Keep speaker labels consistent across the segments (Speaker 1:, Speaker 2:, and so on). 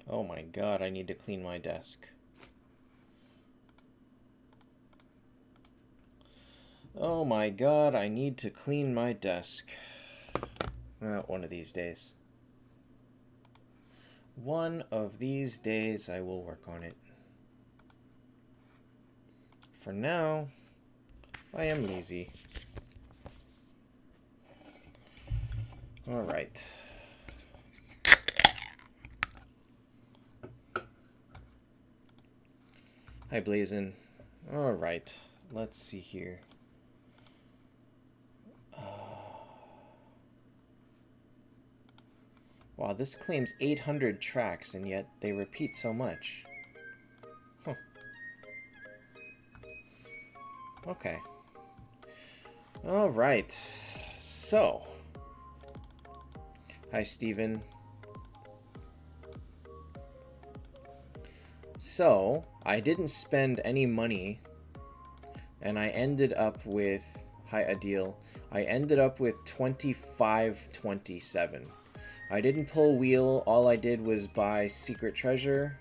Speaker 1: Oh my god, I need to clean my desk. Oh my god, I need to clean my desk. One of these days. One of these days I will work on it. For now, I am lazy. Alright. Hi, Blazin. Alright, let's see here. Wow, this claims 800 tracks, and yet they repeat so much. Huh. Okay. Alright. So. Hi, Steven. So, I didn't spend any money, and I ended up with... Hi, Adil. I ended up with 2527. I didn't pull wheel. All I did was buy secret treasure.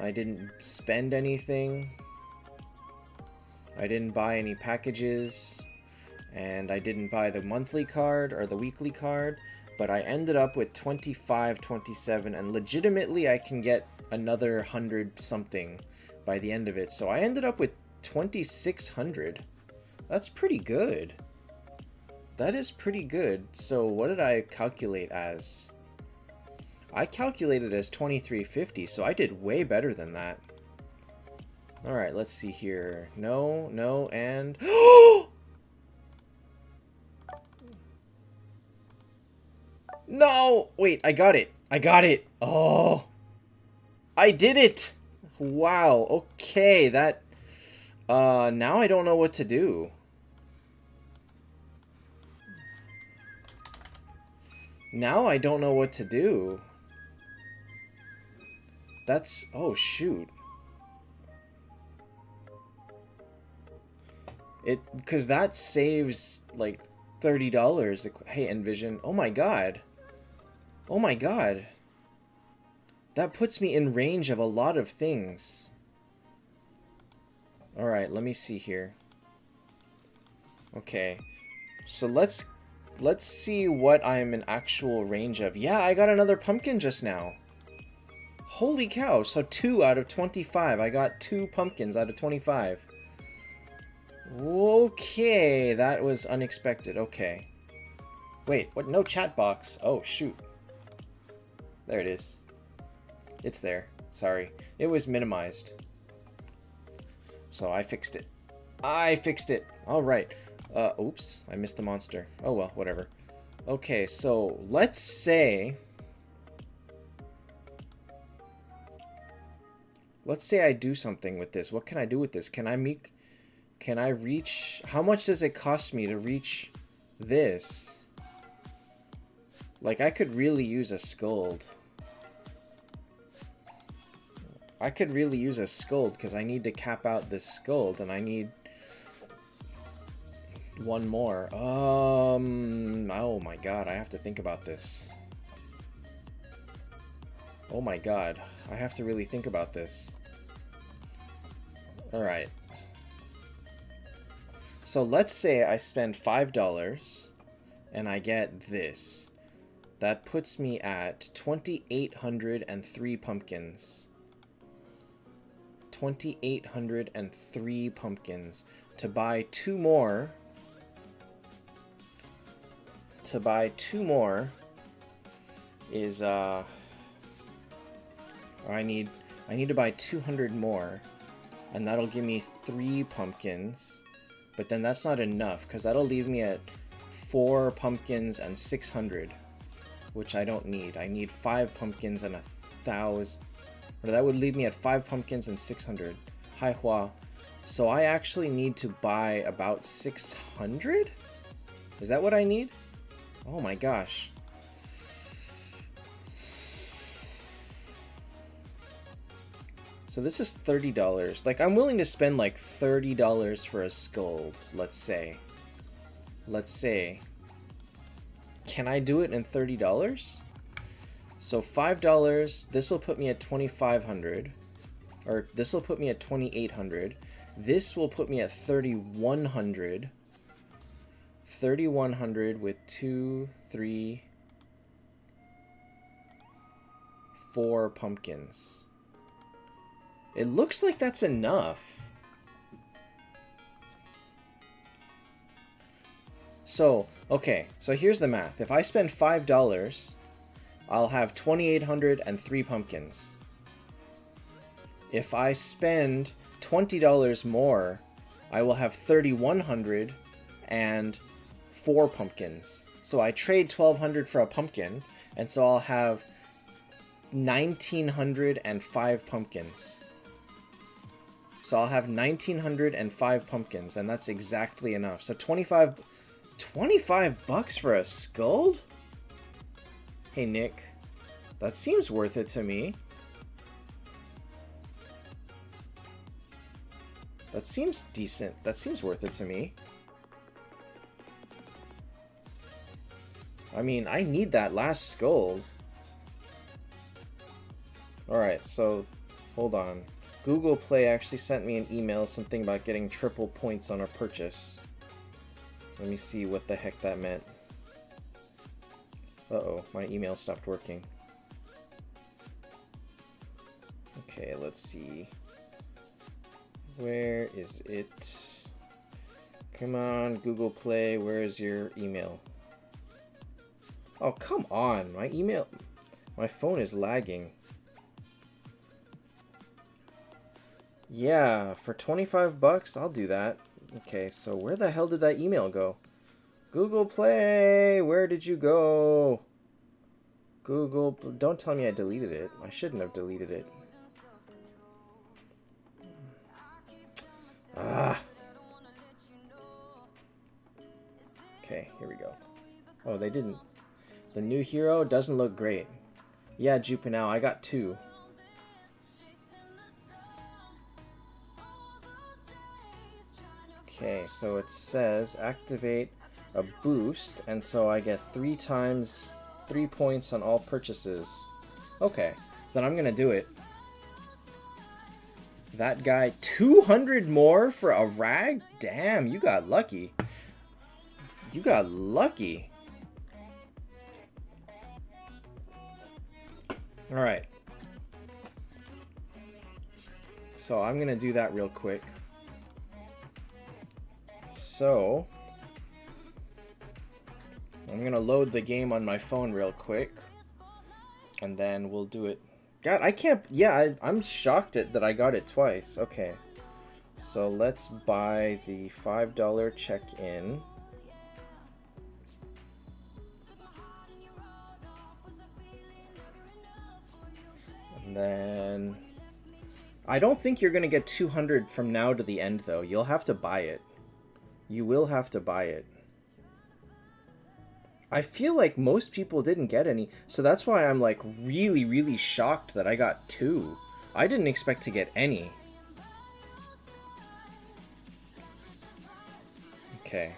Speaker 1: I didn't spend anything. I didn't buy any packages. And I didn't buy the monthly card or the weekly card. But I ended up with 2527. And legitimately, I can get another 100 something by the end of it. So I ended up with 2600. That's pretty good. That is pretty good. So what did I calculate as? I calculated as 2350, so I did way better than that. Alright, let's see here. No, no, and... No! Wait, I got it. I got it. Oh! I did it! Wow, okay, that... now I don't know what to do. Now I don't know what to do. That's... Oh, shoot. Because that saves, like, $30. Hey, Envision. Oh, my God. Oh, my God. That puts me in range of a lot of things. Alright, let me see here. Okay. So let's see what I'm in actual range of. Yeah, I got another pumpkin just now. Holy cow. So 2 out of 25. I got 2 pumpkins out of 25. Okay, that was unexpected. Okay. Wait, what? No chat box. Oh, shoot. There it is. It's there. Sorry. It was minimized. So I fixed it. I fixed it. Alright. Oops. I missed the monster. Oh well, whatever. Okay, so let's say... Let's say I do something with this. What can I do with this? Can I reach... How much does it cost me to reach this? Like, I could really use a scold. I could really use a scold because I need to cap out this scold and I need one more. Oh my god, I have to think about this. Oh my god, I have to really think about this. Alright. So let's say I spend $5 and I get this. That puts me at 2,803 pumpkins. 2,803 pumpkins. To buy 2 more. To buy 2 more is I need to buy 200 more, and that'll give me 3 pumpkins. But then that's not enough because that'll leave me at 4 pumpkins and 600, which I don't need. I need 5 pumpkins and 1,000. Or that would leave me at 5 pumpkins and 600. Hi Hua. So I actually need to buy about 600? Is that what I need? Oh my gosh. So this is $30. Like, I'm willing to spend like $30 for a scold, let's say. Let's say. Can I do it in $30? So $5, this will put me at 2,500. Or this will put me at 2,800. This will put me at 3,100. 3,100 with 2, 3, 4 pumpkins. It looks like that's enough. So, okay, so here's the math. If I spend $5, I'll have 2,800 and 3 pumpkins. If I spend $20 more, I will have 3,100 and 4 pumpkins. So I trade 1,200 for a pumpkin, and so I'll have 1,905 pumpkins. So I'll have 1,905 pumpkins, and that's exactly enough. So 25 bucks for a Skuld? Hey Nick, that seems worth it to me. That seems decent. That seems worth it to me. I mean, I need that last Skuld. Alright, so hold on. Google Play actually sent me an email, something about getting triple points on a purchase. Let me see what the heck that meant. Uh-oh, my email stopped working. Okay, let's see. Where is it? Come on, Google Play, where is your email? Oh, come on, my email... My phone is lagging. Yeah, for 25 bucks, I'll do that. Okay, so where the hell did that email go? Google Play, where did you go? Google, don't tell me I deleted it. I shouldn't have deleted it. Ah. Okay, here we go. Oh, they didn't. The new hero doesn't look great. Yeah, Jupinow, I got 2. Okay, so it says activate a boost, and so I get 3 times 3 points on all purchases. Okay, then I'm gonna do it. That guy, 200 more for a rag? Damn, you got lucky. You got lucky. Alright. So I'm gonna do that real quick. So I'm gonna load the game on my phone real quick, and then we'll do it. God, I can't. Yeah, I'm shocked that I got it twice. Okay, so let's buy the $5 check-in. And then I don't think you're gonna get 200 from now to the end, though. You'll have to buy it. You will have to buy it. I feel like most people didn't get any, so that's why I'm like really, really shocked that I got 2. I didn't expect to get any. Okay.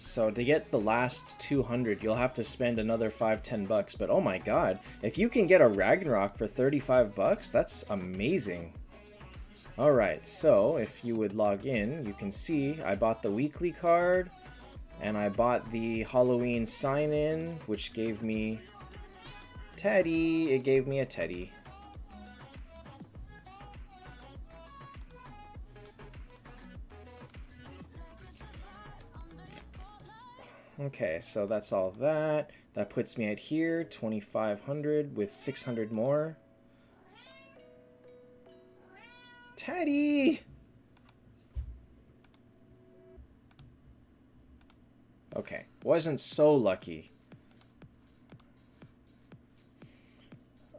Speaker 1: So to get the last 200, you'll have to spend another $5-10 bucks. But oh my god, if you can get a Ragnarok for 35 bucks, that's amazing. Alright, so if you would log in, you can see I bought the weekly card, and I bought the Halloween sign-in, which gave me Teddy. It gave me a Teddy. Okay, so that's all that. That puts me at here, 2,500 with 600 more. Teddy! Okay, wasn't so lucky.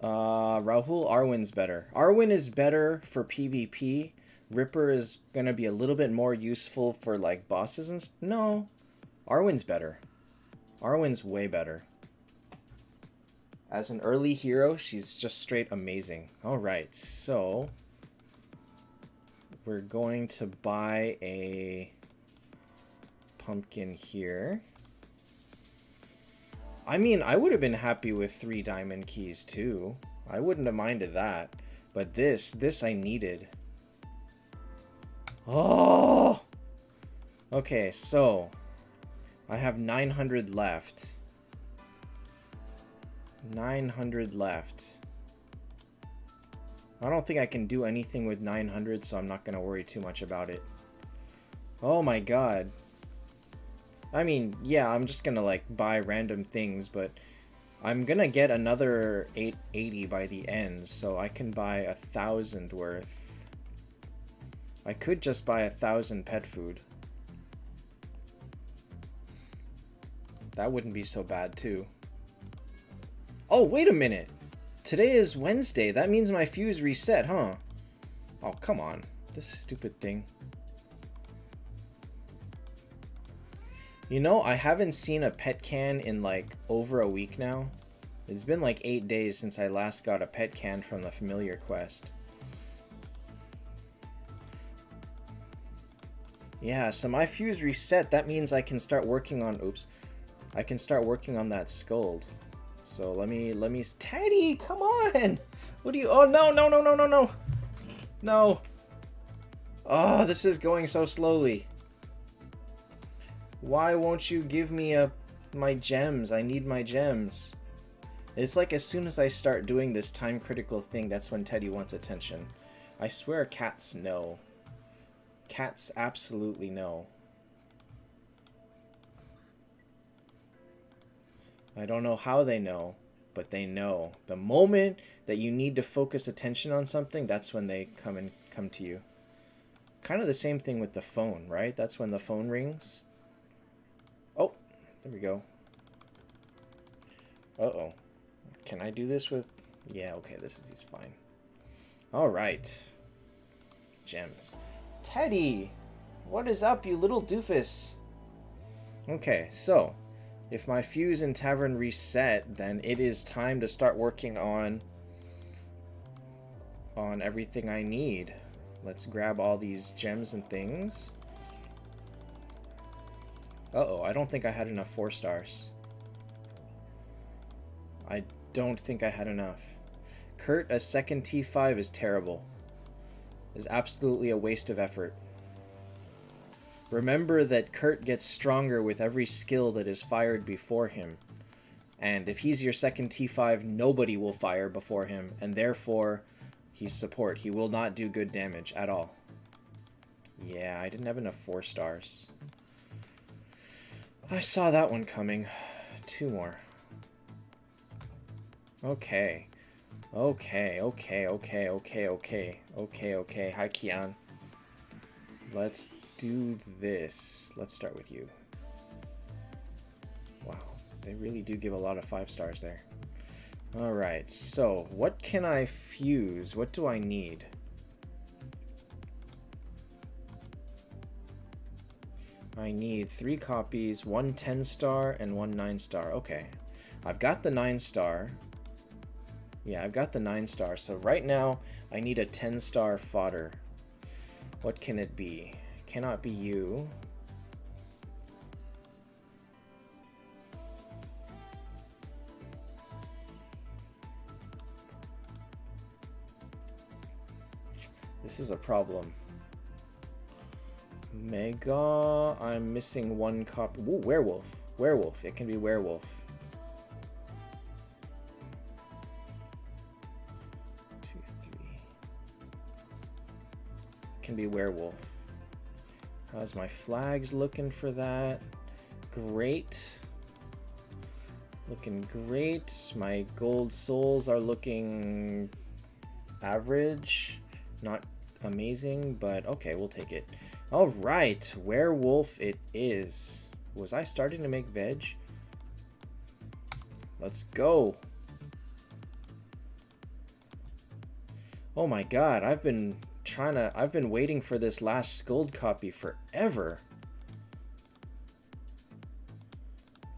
Speaker 1: Rahul, Arwen's better. Arwen is better for PvP. Ripper is gonna be a little bit more useful for like bosses and no. Arwen's better. Arwen's way better. As an early hero, she's just straight amazing. Alright, so we're going to buy a pumpkin here. I mean, I would have been happy with 3 diamond keys too. I wouldn't have minded that. But this I needed. Oh! Okay, so I have 900 left. 900 left. I don't think I can do anything with 900, so I'm not going to worry too much about it. Oh my god. I mean, yeah, I'm just going to like buy random things, but I'm going to get another 880 by the end, so I can buy 1,000 worth. I could just buy 1,000 pet food. That wouldn't be so bad too. Oh, wait a minute. Today is Wednesday. That means my fuse reset, huh? Oh, come on. This stupid thing. You know, I haven't seen a pet can in like over a week now. It's been like 8 days since I last got a pet can from the familiar quest. Yeah, so my fuse reset. That means I can start working on... Oops. I can start working on that scold. So let me... Teddy, come on! What do you... Oh, no, no, no, no, no, no! No! Oh, this is going so slowly. Why won't you give me my gems? I need my gems. It's like as soon as I start doing this time critical thing, that's when Teddy wants attention. I swear cats know. Cats absolutely know. I don't know how they know, but they know. The moment that you need to focus attention on something, that's when they come to you. Kind of the same thing with the phone, right? That's when the phone rings. Oh, there we go. Uh-oh. Can I do this with... Yeah, okay, this is fine. Alright. Gems. Teddy! What is up, you little doofus? Okay, so... if my fuse in tavern reset, then it is time to start working on everything I need. Let's grab all these gems and things. Uh-oh, I don't think I had enough 4 stars. I don't think I had enough. Kurt, a second T5 is terrible. Is absolutely a waste of effort. Remember that Kurt gets stronger with every skill that is fired before him. And if he's your second T5, nobody will fire before him, and therefore, he's support. He will not do good damage at all. Yeah, I didn't have enough 4 stars. I saw that one coming. 2 more. Okay. Okay. Hi, Kian. Let's do this. Let's start with you. Wow, they really do give a lot of 5 stars there. Alright, so what can I fuse? What do I need? I need 3 copies, 1 10-star, and 1 9-star. Okay, I've got the 9-star. Yeah, I've got the 9-star. So right now, I need a 10-star fodder. What can it be? Cannot be you. This is a problem. Mega, I'm missing 1 copy. Ooh, werewolf. Werewolf, it can be werewolf. 2, 3. It can be werewolf. How's my flags looking for that? Great. Looking great. My gold souls are looking average. Not amazing, but okay, we'll take it. Alright, werewolf it is. Was I starting to make veg? Let's go. Oh my god, I've been waiting for this last Skuld copy forever.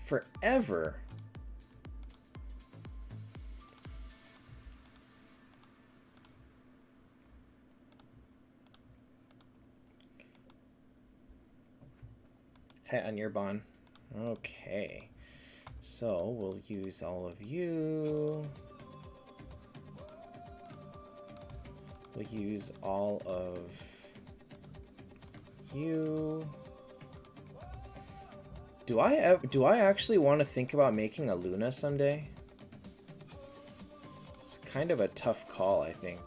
Speaker 1: Forever. Pet on your bond. Okay. So we'll use all of you. We'll use all of you. Do I actually want to think about making a Luna someday? It's kind of a tough call, I think.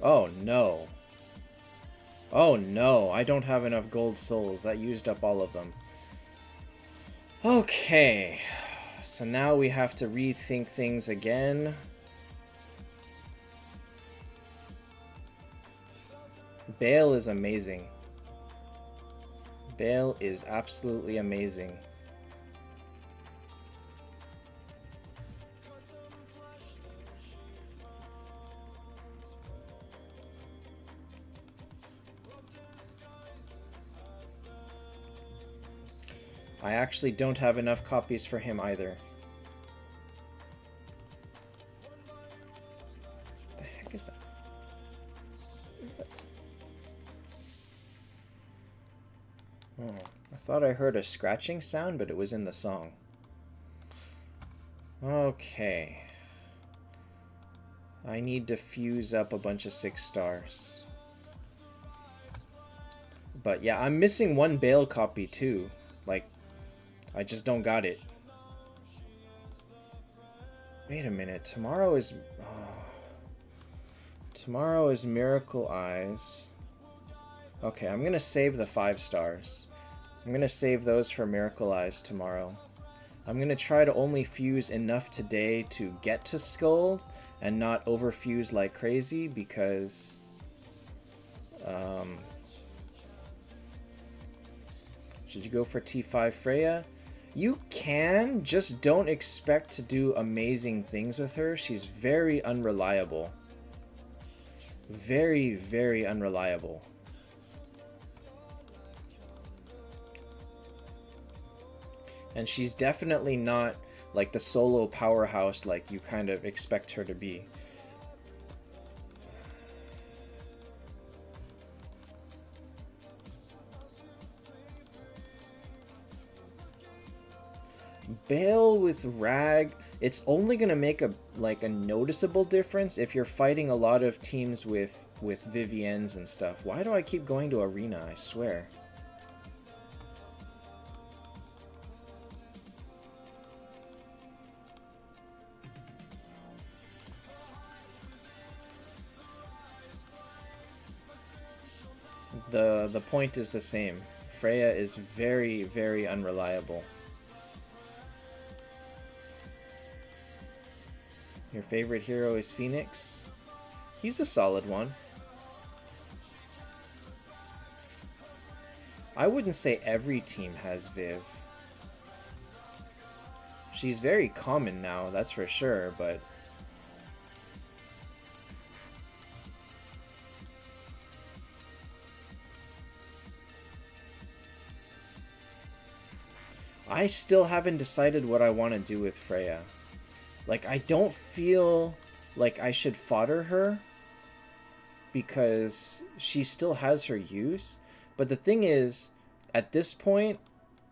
Speaker 1: Oh no. Oh no, I don't have enough gold souls. That used up all of them. Okay. So now we have to rethink things again. Bale is amazing. Bale is absolutely amazing. I actually don't have enough copies for him either. What the heck is that? Oh, I thought I heard a scratching sound, but it was in the song. Okay. I need to fuse up a bunch of 6 stars. But yeah, I'm missing one Bale copy too. Like, I just don't got it. Wait a minute. Tomorrow is Miracle Eyes. Okay, I'm gonna save the 5 stars. I'm gonna save those for Miracle Eyes tomorrow. I'm gonna try to only fuse enough today to get to Scold and not overfuse like crazy because should you go for T5 Freya? You can, just don't expect to do amazing things with her. She's very unreliable. Very, very unreliable. And she's definitely not like the solo powerhouse like you kind of expect her to be. Bale with Rag, it's only gonna make a noticeable difference if you're fighting a lot of teams with Viviennes and stuff. Why do I keep going to Arena? I swear. The point is the same. Freya is very, very unreliable. Your favorite hero is Phoenix? He's a solid one. I wouldn't say every team has Viv. She's very common now, that's for sure, but... I still haven't decided what I want to do with Freya. Like, I don't feel like I should fodder her because she still has her use. But the thing is, at this point,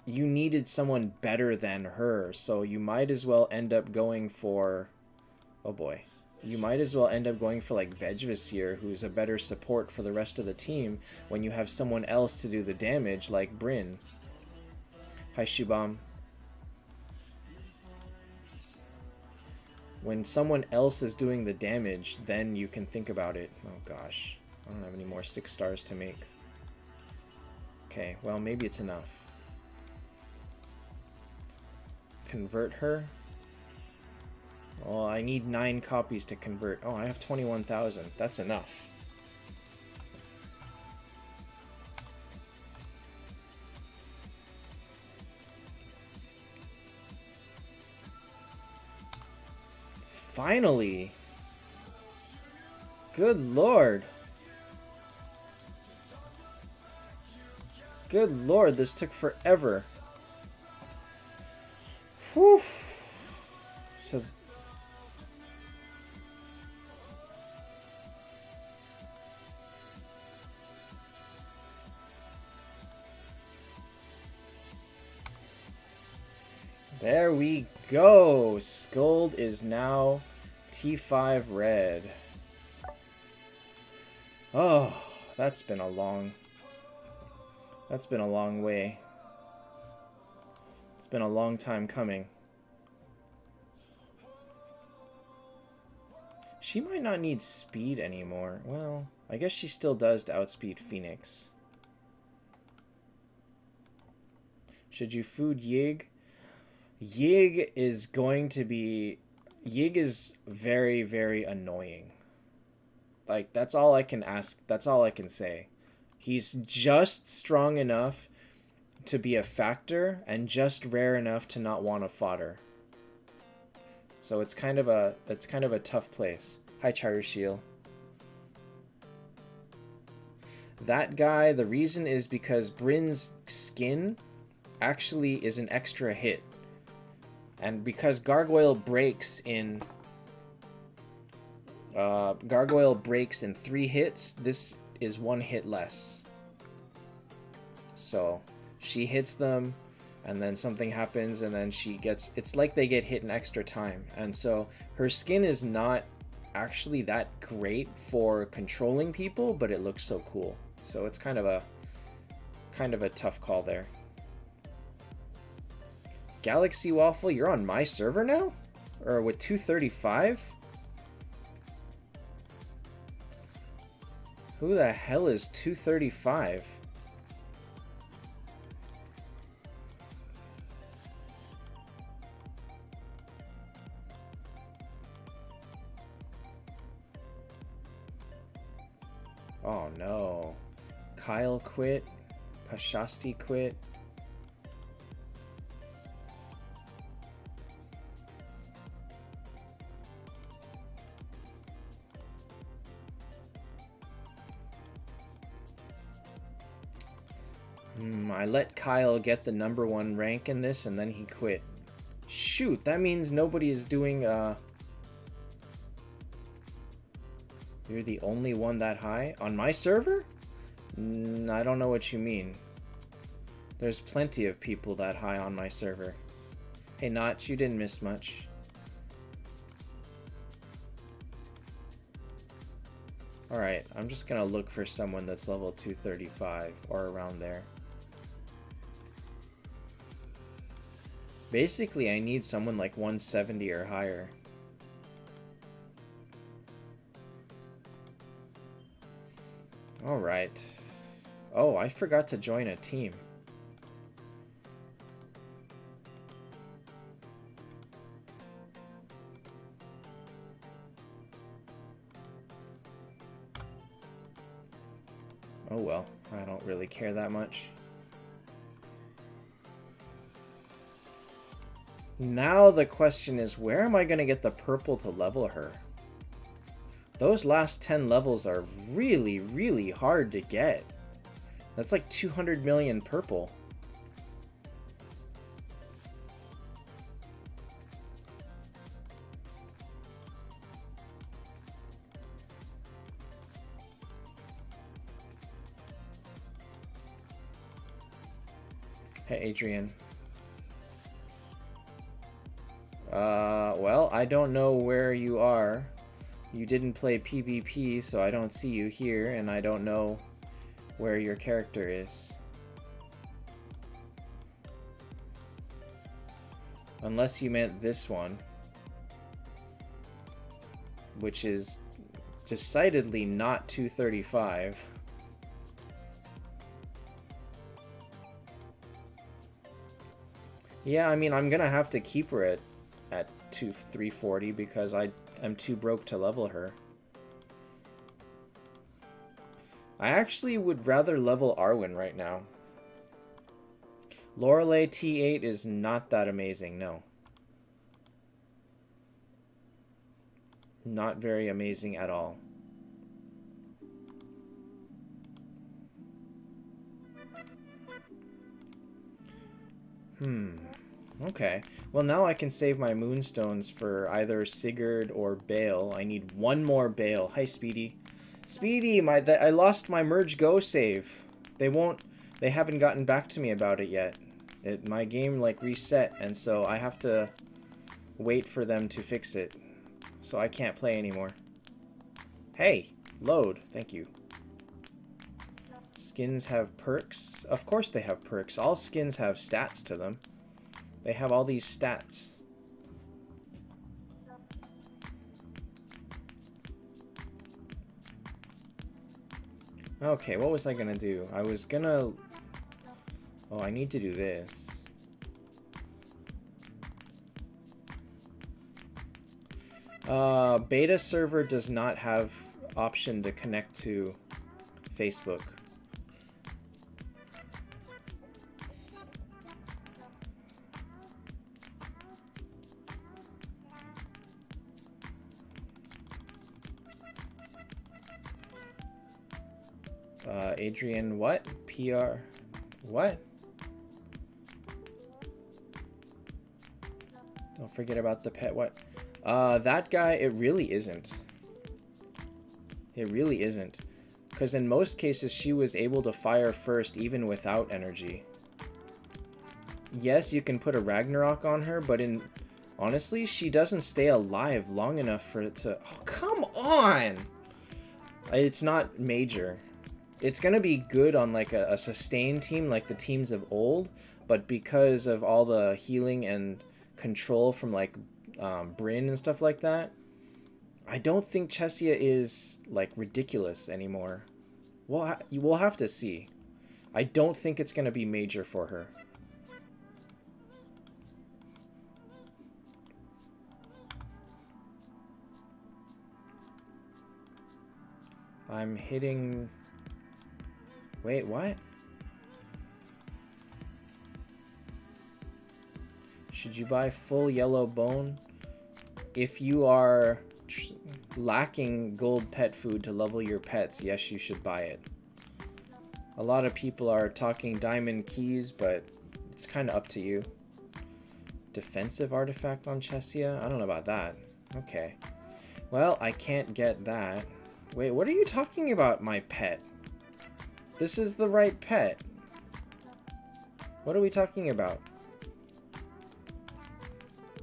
Speaker 1: you needed someone better than her. So you might as well end up going for... Oh boy. You might as well end up going for like Vegvasir, who's a better support for the rest of the team when you have someone else to do the damage like Brynn. Hi, Shubham. When someone else is doing the damage, then you can think about it. Oh gosh, I don't have any more 6 stars to make. Okay, well maybe it's enough. Convert her. Oh, I need 9 copies to convert. Oh, I have 21,000. That's enough. Finally! Good lord! Good lord, this took forever. Whew. So there we go. Scold is now T5 red. Oh, that's been a long way. It's been a long time coming. She might not need speed anymore. Well, I guess she still does to outspeed Phoenix. Should you food Yig? Yig is going to be... Yig is very, very annoying. Like, that's all I can ask. That's all I can say. He's just strong enough to be a factor and just rare enough to not want to fodder. So it's kind of a tough place. Hi, Charushiel. That guy, the reason is because Bryn's skin actually is an extra hit. And because Gargoyle breaks in 3 hits, this is 1 hit less. So she hits them, and then something happens, and then she gets... It's like they get hit an extra time. And so her skin is not actually that great for controlling people, but it looks so cool. So it's kind of a tough call there. Galaxy Waffle, you're on my server now? Or with 235? Who the hell is 235? Oh no. Kyle quit. Pashasti quit. I let Kyle get the #1 rank in this, and then he quit. Shoot, that means nobody is doing, You're the only one that high? On my server? I don't know what you mean. There's plenty of people that high on my server. Hey, Notch, you didn't miss much. Alright, I'm just gonna look for someone that's level 235 or around there. Basically, I need someone like 170 or higher. Alright. Oh, I forgot to join a team. Oh well, I don't really care that much. Now the question is, where am I going to get the purple to level her? Those last 10 levels are really, really hard to get. That's like 200 million purple. Hey, Adrian. Well, I don't know where you are. You didn't play PvP, so I don't see you here, and I don't know where your character is. Unless you meant this one. Which is decidedly not 235. Yeah, I mean, I'm gonna have to keep her at 340 because I'm too broke to level her. I actually would rather level Arwen right now. Lorelei T8 is not that amazing, no. Not very amazing at all. Okay. Well, now I can save my moonstones for either Sigurd or Bale. I need one more Bale. Hi, Speedy. Speedy, I lost my Merge Go save. They haven't gotten back to me about it yet. My game, like, reset, and so I have to wait for them to fix it. So I can't play anymore. Hey, load. Thank you. Skins have perks. Of course they have perks. All skins have stats to them. They have all these stats. Okay, what was I gonna do? I was gonna... Oh, I need to do this. Beta server does not have option to connect to Facebook. Adrian, what? PR, what? Don't forget about the pet, what? That guy, it really isn't. It really isn't. Because in most cases, she was able to fire first even without energy. Yes, you can put a Ragnarok on her, but honestly, she doesn't stay alive long enough for it to... Oh, come on! It's not major. It's going to be good on like a sustain team like the teams of old, but because of all the healing and control from like Bryn and stuff like that, I don't think Chesia is like ridiculous anymore. We'll have to see. I don't think it's going to be major for her. I'm hitting... Wait, what? Should you buy full yellow bone? If you are lacking gold pet food to level your pets, yes, you should buy it. A lot of people are talking diamond keys, but it's kind of up to you. Defensive artifact on Chesia? I don't know about that. Okay. Well, I can't get that. Wait, what are you talking about, my pet? This is the right pet. What are we talking about?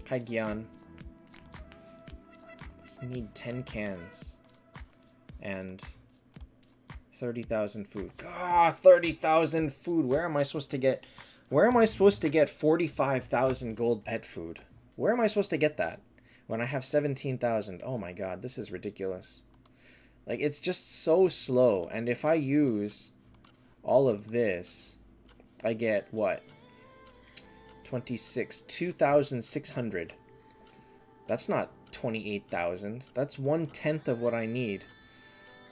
Speaker 1: Hi, Gyan. Just need 10 cans. And 30,000 food. Ah, 30,000 food. Where am I supposed to get 45,000 gold pet food? Where am I supposed to get that when I have 17,000? Oh my god, this is ridiculous. Like, it's just so slow. And if I use all of this, I get what? 2,600. That's not 28,000. That's 1/10 of what I need.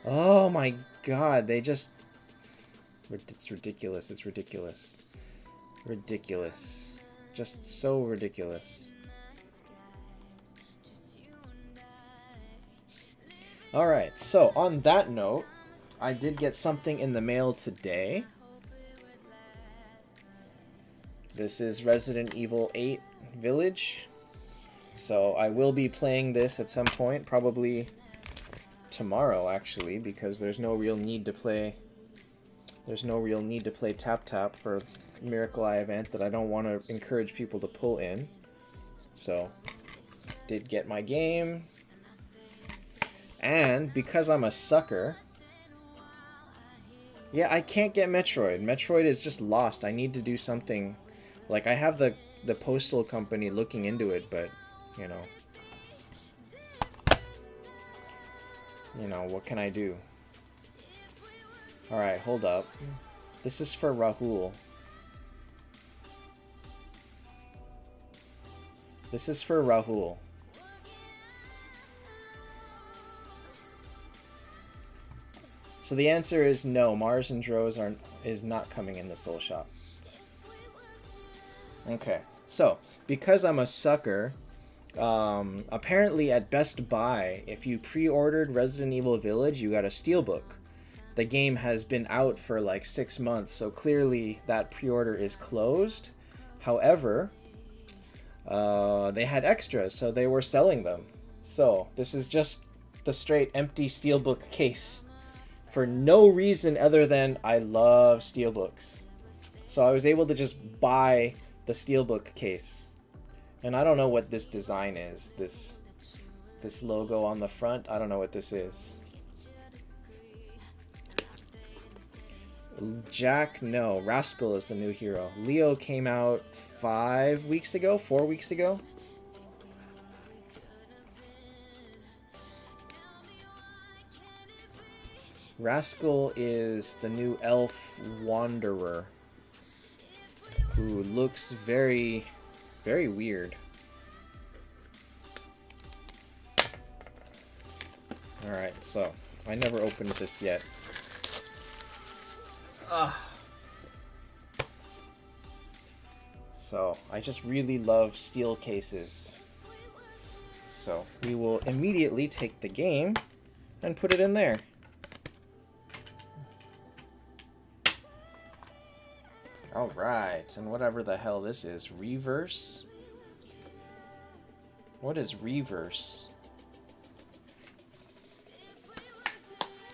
Speaker 1: Oh my god, they just... It's ridiculous. It's ridiculous. Ridiculous. Just so ridiculous. Alright, so on that note, I did get something in the mail today. This is Resident Evil 8 Village. So I will be playing this at some point, probably tomorrow actually, because there's no real need to play Taptap for Miracle Eye event that I don't want to encourage people to pull in. So did get my game. And because I'm a sucker, yeah, I can't get Metroid. Metroid is just lost. I need to do something. Like, I have the postal company looking into it, but, you know, what can I do? Alright, hold up. This is for Rahul. This is for Rahul. So the answer is no, Mars and Droz is not coming in the Soul Shop. Okay, so because I'm a sucker, apparently at Best Buy, if you pre-ordered Resident Evil Village, you got a steelbook. The game has been out for like 6 months, so clearly that pre-order is closed. However, they had extras, so they were selling them. So this is just the straight empty steelbook case for no reason other than I love steelbooks. So I was able to just buy the steelbook case. And I don't know what this design is. This logo on the front, I don't know what this is. Jack, no. Rascal is the new hero. Leo came out 5 weeks ago? 4 weeks ago? Rascal is the new elf wanderer who looks very, very weird. Alright, so I never opened this yet. So I just really love steel cases. So we will immediately take the game and put it in there. Alright, and whatever the hell this is. Reverse? What is reverse?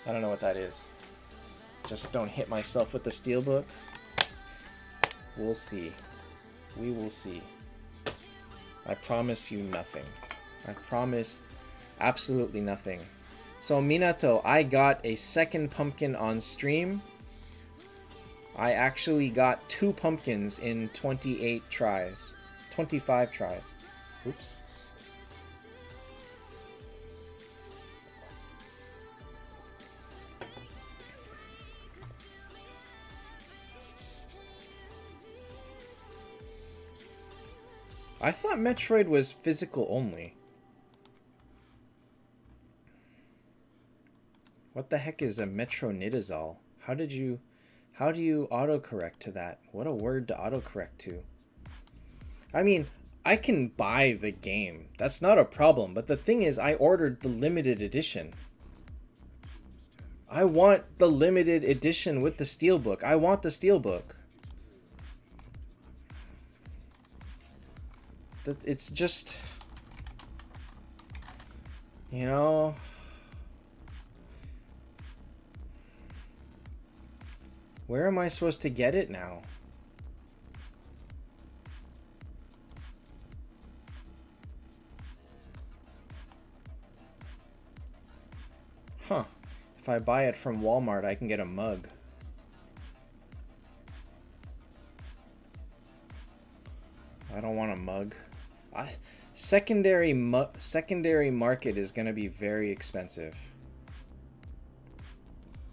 Speaker 1: I don't know what that is. Just don't hit myself with the steelbook. We'll see. We will see. I promise you nothing. I promise absolutely nothing. So Minato, I got a second pumpkin on stream. I actually got 2 pumpkins in 28 tries. 25 tries. Oops. I thought Metroid was physical only. What the heck is a metronidazole? How do you autocorrect to that? What a word to autocorrect to. I mean, I can buy the game. That's not a problem. But the thing is, I ordered the limited edition. I want the limited edition with the steelbook. I want the steelbook. It's just, you know, where am I supposed to get it now? Huh. If I buy it from Walmart, I can get a mug. I don't want a mug. Secondary market is going to be very expensive.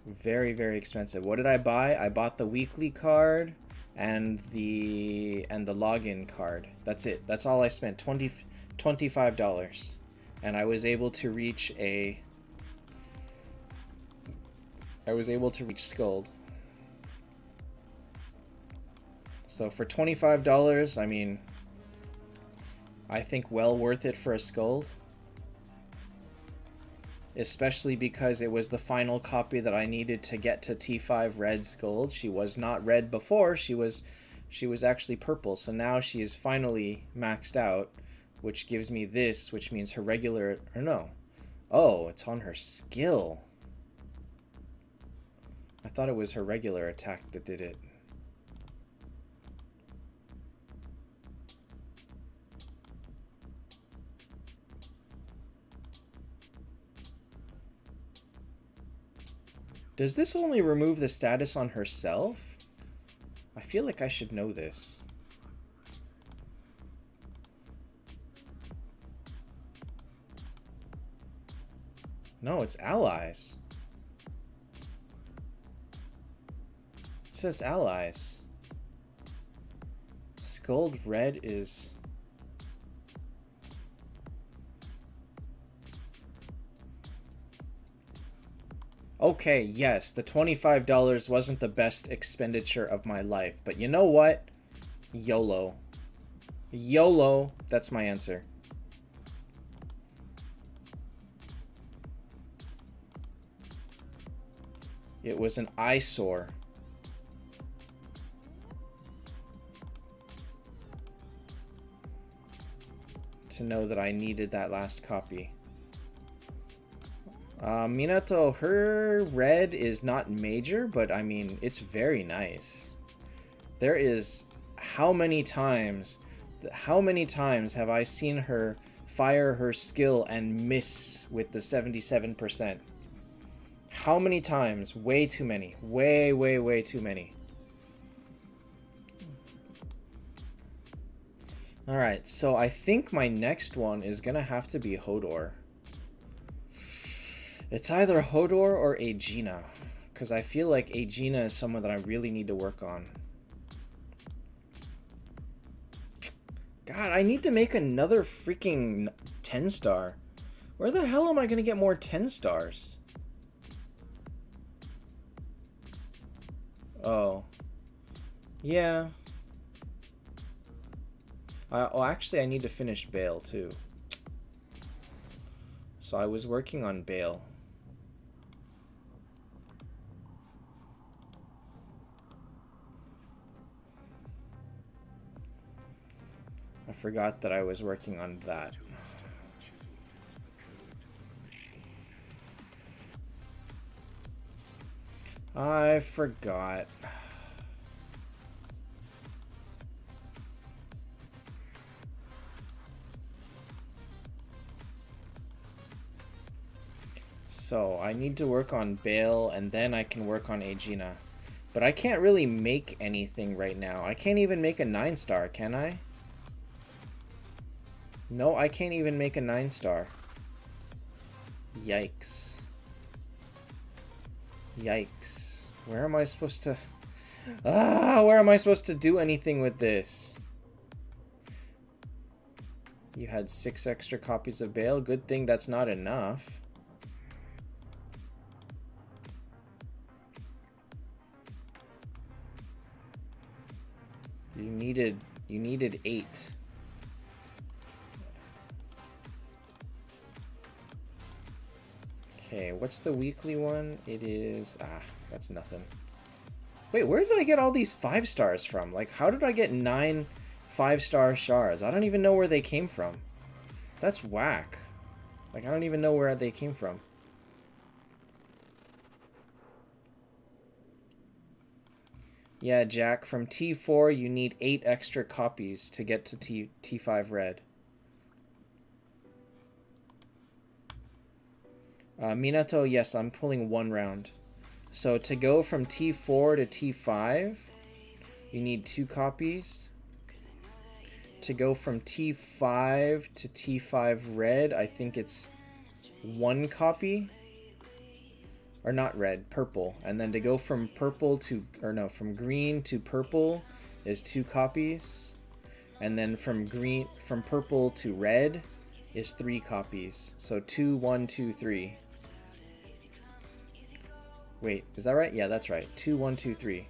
Speaker 1: Very, very expensive. What did I buy? I bought the weekly card and the login card. That's it. That's all I spent. $25. And I was able to reach Skuld. So for $25, I mean, I think well worth it for a Skuld. Especially because it was the final copy that I needed to get to T5 Red Skuld. She was not red before, she was actually purple. So now she is finally maxed out, which gives me this, which means her regular, or no. Oh, it's on her skill. I thought it was her regular attack that did it. Does this only remove the status on herself? I feel like I should know this. No, it's allies. It says allies. Skuld Red is... Okay, yes, the $25 wasn't the best expenditure of my life, but you know what? YOLO. YOLO, that's my answer. It was an eyesore. to know that I needed that last copy. Minato, her red is not major, but I mean, it's very nice. There is... How many times have I seen her fire her skill and miss with the 77%? How many times? Way too many. Way, way, way too many. Alright, so I think my next one is gonna have to be Hodor. It's either Hodor or Aegina, because I feel like Aegina is someone that I really need to work on. God, I need to make another freaking 10-star. Where the hell am I going to get more 10 stars? Oh. Yeah. Oh, actually, I need to finish Bale, too. So I was working on Bale. I forgot that I was working on that. I forgot. So I need to work on Bale and then I can work on Aegina. But I can't really make anything right now. I can't even make a 9-star, can I? No, I can't even make a 9-star. Yikes. Yikes. Where am I supposed to... where am I supposed to do anything with this? You had 6 extra copies of Bale. Good thing that's not enough. You needed 8. Okay, what's the weekly one? It is... that's nothing. Wait, where did I get all these 5 stars from? Like, how did I get 9 5-star shards? I don't even know where they came from. That's whack. Like, I don't even know where they came from. Yeah, Jack, from T4, you need 8 extra copies to get to T5 red. Minato, yes, I'm pulling 1 round. So to go from T4 to T5, you need 2 copies. To go from T5 to T5 red, I think it's 1 copy. Or not red, purple. And then to go from purple to, or no, from green to purple is 2 copies. And then from purple to red is 3 copies. So 2, 1, 2, 3. Wait, is that right? Yeah, that's right. 2, 1, 2, 3.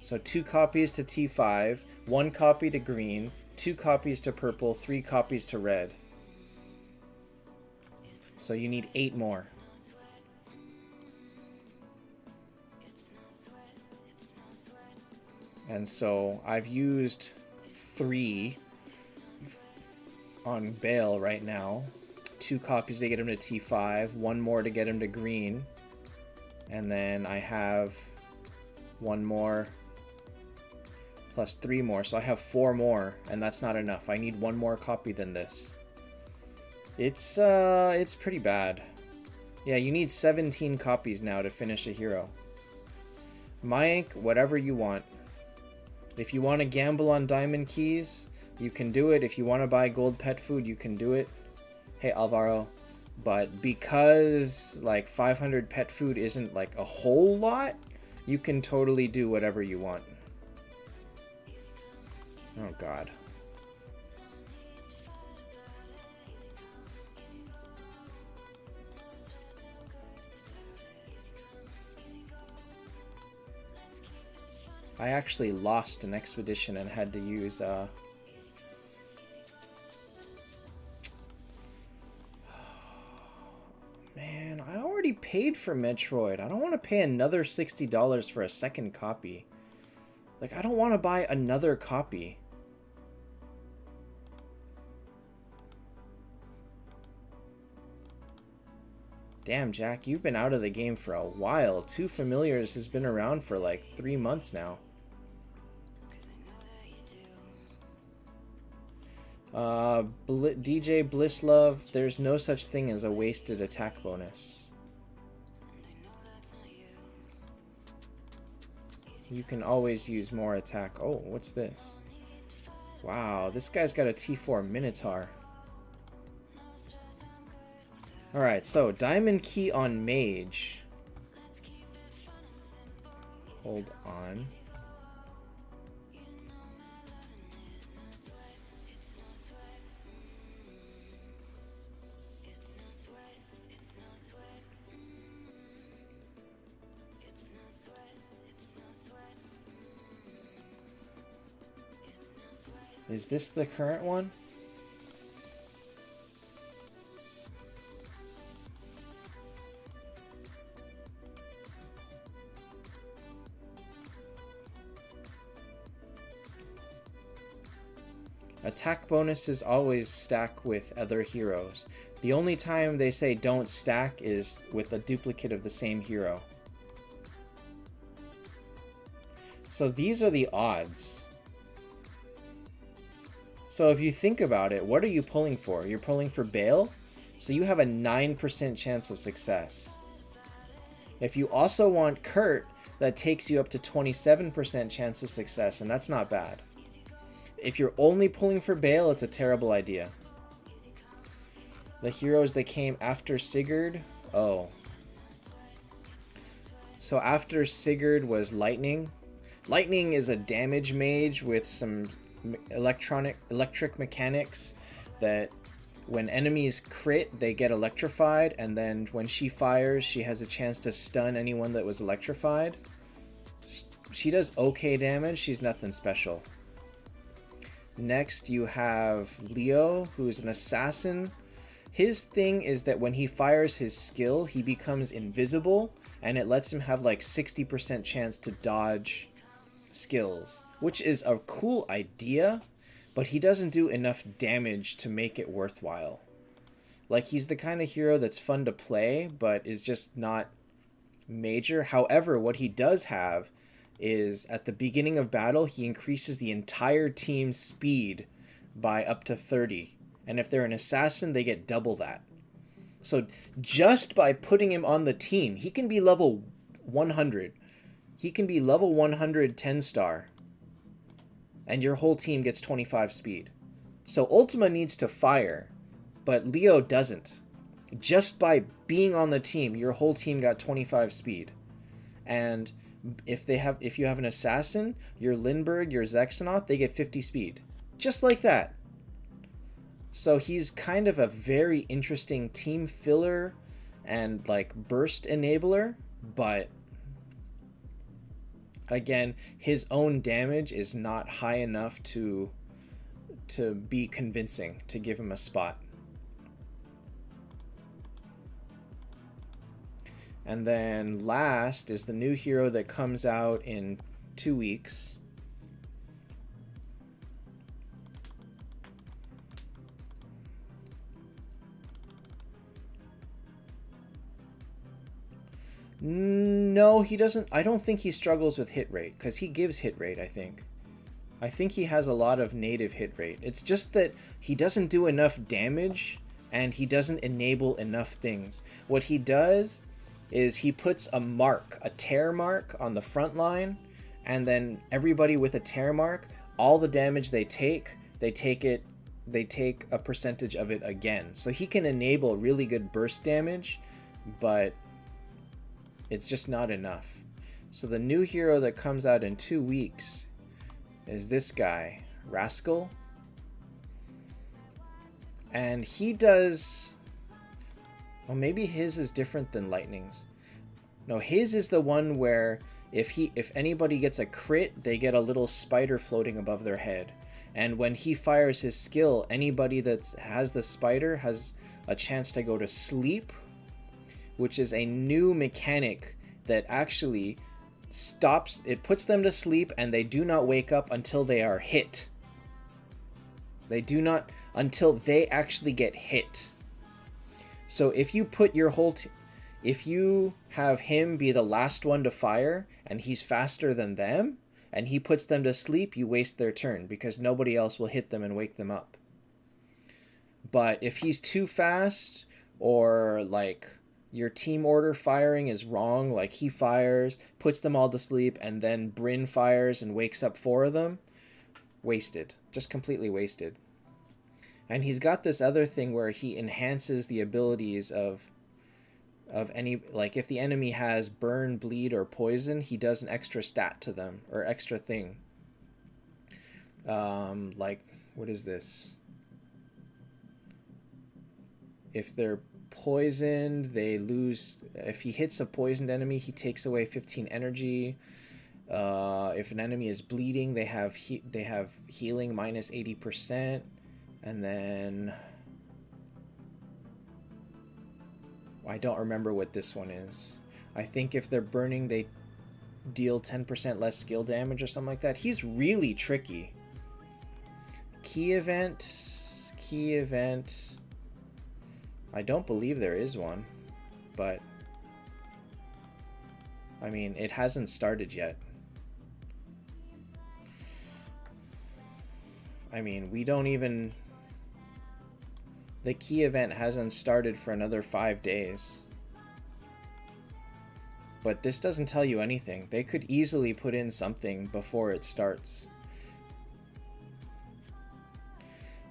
Speaker 1: So 2 copies to T5, 1 copy to green, 2 copies to purple, 3 copies to red. So you need 8 more. And so I've used 3 on Bale right now. 2 copies to get him to T5, 1 more to get him to green. And then I have 1 more plus 3 more. So I have 4 more, and that's not enough. I need 1 more copy than this. It's pretty bad. Yeah, you need 17 copies now to finish a hero. Mike, whatever you want. If you want to gamble on diamond keys, you can do it. If you want to buy gold pet food, you can do it. Hey, Alvaro. But because like 500 pet food isn't like a whole lot, you can totally do whatever you want. Oh god. I actually lost an expedition and had to use Man, I already paid for Metroid. I don't want to pay another $60 for a second copy. Like, I don't want to buy another copy. Damn, Jack, you've been out of the game for a while. 2 familiars has been around for like 3 months now. DJ Blisslove, there's no such thing as a wasted attack bonus. You can always use more attack. Oh, what's this? Wow, this guy's got a T4 Minotaur. Alright, so Diamond Key on Mage. Hold on. Is this the current one? Attack bonuses always stack with other heroes. The only time they say don't stack is with a duplicate of the same hero. So these are the odds. So if you think about it, what are you pulling for? You're pulling for Bale, so you have a 9% chance of success. If you also want Kurt, that takes you up to 27% chance of success, and that's not bad. If you're only pulling for Bale, it's a terrible idea. The heroes that came after Sigurd, oh. So after Sigurd was Lightning. Lightning is a damage mage with some electric mechanics that when enemies crit, they get electrified, and then when she fires, she has a chance to stun anyone that was electrified. She does okay damage, she's nothing special. Next you have Leo, who is an assassin. His thing is that when he fires his skill, he becomes invisible, and it lets him have like 60% chance to dodge skills, which is a cool idea, but he doesn't do enough damage to make it worthwhile. Like, he's the kind of hero that's fun to play, but is just not major. However, what he does have is at the beginning of battle, he increases the entire team's speed by up to 30. And if they're an assassin, they get double that. So just by putting him on the team, he can be level 100. He can be level 100 10-star. And your whole team gets 25 speed. So Ultima needs to fire, but Leo doesn't. Just by being on the team, your whole team got 25 speed. And if you have an assassin, your Lindbergh, your Zexanoth, they get 50 speed. Just like that. So he's kind of a very interesting team filler and like burst enabler, but again, his own damage is not high enough to be convincing to give him a spot. And then last is the new hero that comes out in 2 weeks. No, he doesn't. I don't think he struggles with hit rate, because he gives hit rate, I think. I think he has a lot of native hit rate. It's just that he doesn't do enough damage, and he doesn't enable enough things. What he does is he puts a mark, a tear mark on the front line, and then everybody with a tear mark, all the damage they take a percentage of it again. So he can enable really good burst damage, but it's just not enough. So the new hero that comes out in 2 weeks is this guy, Rascal. And he does... Well, maybe his is different than Lightning's. No, his is the one where if anybody gets a crit, they get a little spider floating above their head. And when he fires his skill, anybody that has the spider has a chance to go to sleep, which is a new mechanic that actually stops, it puts them to sleep, and they do not wake up until they are hit. They do not, until they actually get hit. So if you put your whole If you have him be the last one to fire and he's faster than them and he puts them to sleep, you waste their turn because nobody else will hit them and wake them up. But if he's too fast, or like your team order firing is wrong, like he fires, puts them all to sleep, and then Bryn fires and wakes up 4 of them, wasted. Just completely wasted. And he's got this other thing where he enhances the abilities of any, like if the enemy has burn, bleed, or poison, he does an extra stat to them, or extra thing. Like, what is this? If they're poisoned, they lose. If he hits a poisoned enemy, he takes away 15 energy. If an enemy is bleeding, they have healing minus 80%. And then I don't remember what this one is. I think if they're burning, they deal 10% less skill damage or something like that. He's really tricky. Key event. I don't believe there is one, but I mean, it hasn't started yet. I mean, we don't even... The key event hasn't started for another 5 days. But this doesn't tell you anything. They could easily put in something before it starts.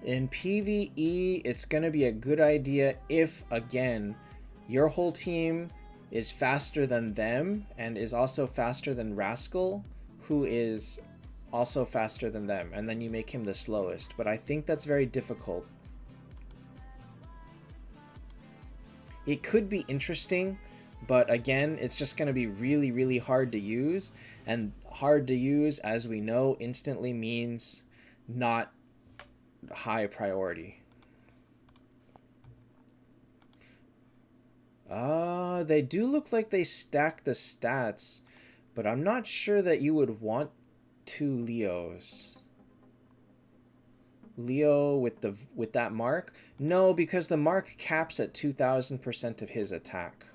Speaker 1: In PvE, it's going to be a good idea if, again, your whole team is faster than them and is also faster than Rascal, who is also faster than them, and then you make him the slowest. But I think that's very difficult. It could be interesting, but again, it's just going to be really, really hard to use. And hard to use, as we know, instantly means not high priority. They do look like they stack the stats, but I'm not sure that you would want 2 Leos. Leo with that mark? No, because the mark caps at 2000% of his attack.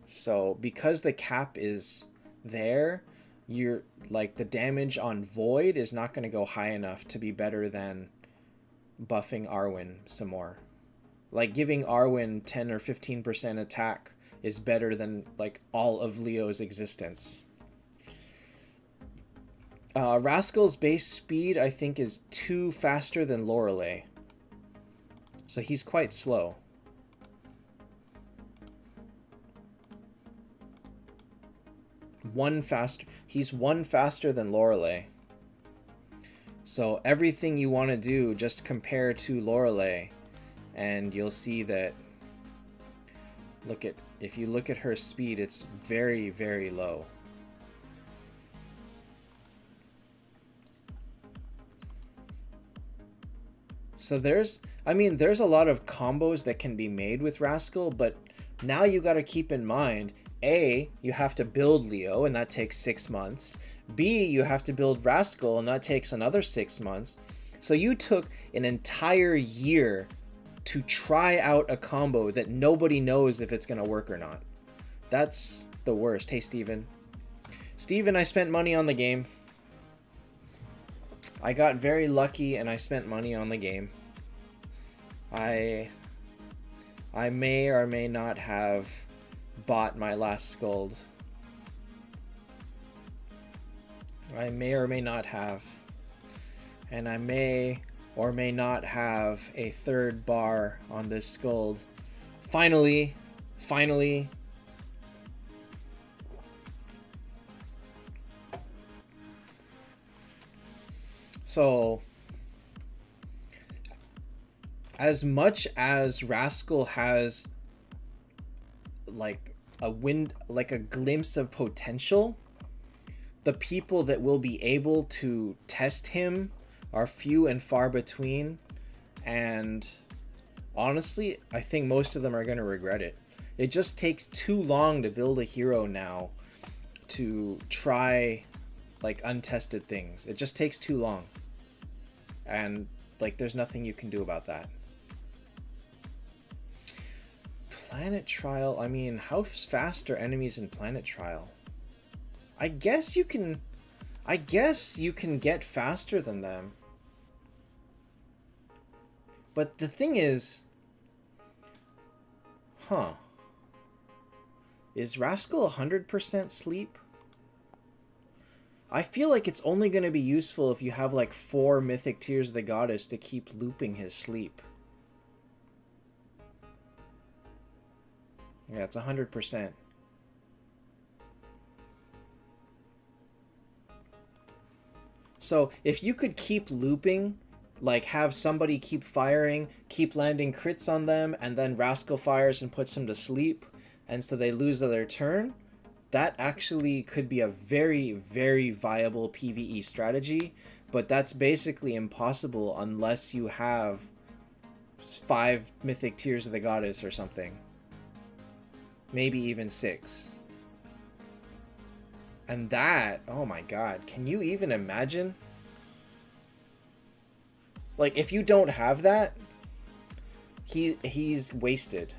Speaker 1: So because the cap is there, you're like, the damage on Void is not going to go high enough to be better than buffing Arwen some more. Like giving Arwen 10 or 15% attack is better than like all of Leo's existence. Rascal's base speed, I think, is 2 faster than Lorelei. So he's quite slow. He's 1 faster than Lorelei. So everything you want to do, just compare to Lorelei, and you'll see that, if you look at her speed, it's very, very low. So there's a lot of combos that can be made with Rascal, but now you got to keep in mind, A, you have to build Leo, and that takes 6 months. B, you have to build Rascal, and that takes another 6 months. So you took an entire year to try out a combo that nobody knows if it's going to work or not. That's the worst. Hey, Steven. Steven, I spent money on the game. I got very lucky and I spent money on the game. I may or may not have bought my last Skuld. I may or may not have. And I may or may not have a 3rd bar on this Skuld. Finally. So, as much as Rascal has like a glimpse of potential, the people that will be able to test him are few and far between, and honestly, I think most of them are going to regret it. It just takes too long to build a hero now to try like untested things. It just takes too long, and like there's nothing you can do about that. Planet Trial, I mean, how fast are enemies in Planet Trial? I guess you can get faster than them. But the thing is, huh? Is Rascal 100% sleep? I feel like it's only going to be useful if you have like 4 Mythic Tears of the Goddess to keep looping his sleep. Yeah, it's 100%. So if you could keep looping, like have somebody keep firing, keep landing crits on them, and then Rascal fires and puts them to sleep, and so they lose their turn, that actually could be a very, very viable PvE strategy, but that's basically impossible unless you have 5 Mythic Tears of the Goddess or something. Maybe even 6. And that, oh my god, can you even imagine? Like, if you don't have that, he's wasted.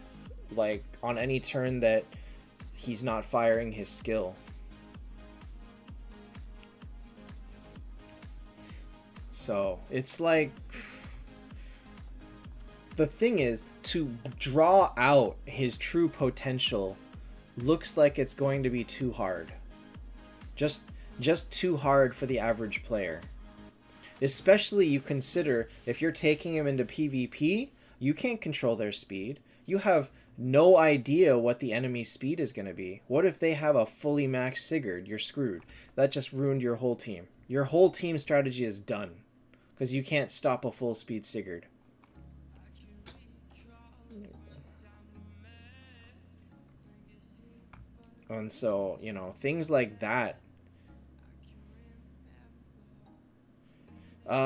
Speaker 1: Like, on any turn that he's not firing his skill. So, it's like... The thing is, to draw out his true potential looks like it's going to be too hard. Just too hard for the average player. Especially you consider if you're taking him into PvP, you can't control their speed. You have no idea what the enemy's speed is going to be. What if they have a fully maxed Sigurd? You're screwed. That just ruined your whole team. Your whole team strategy is done. Because you can't stop a full speed Sigurd. And so, you know, things like that.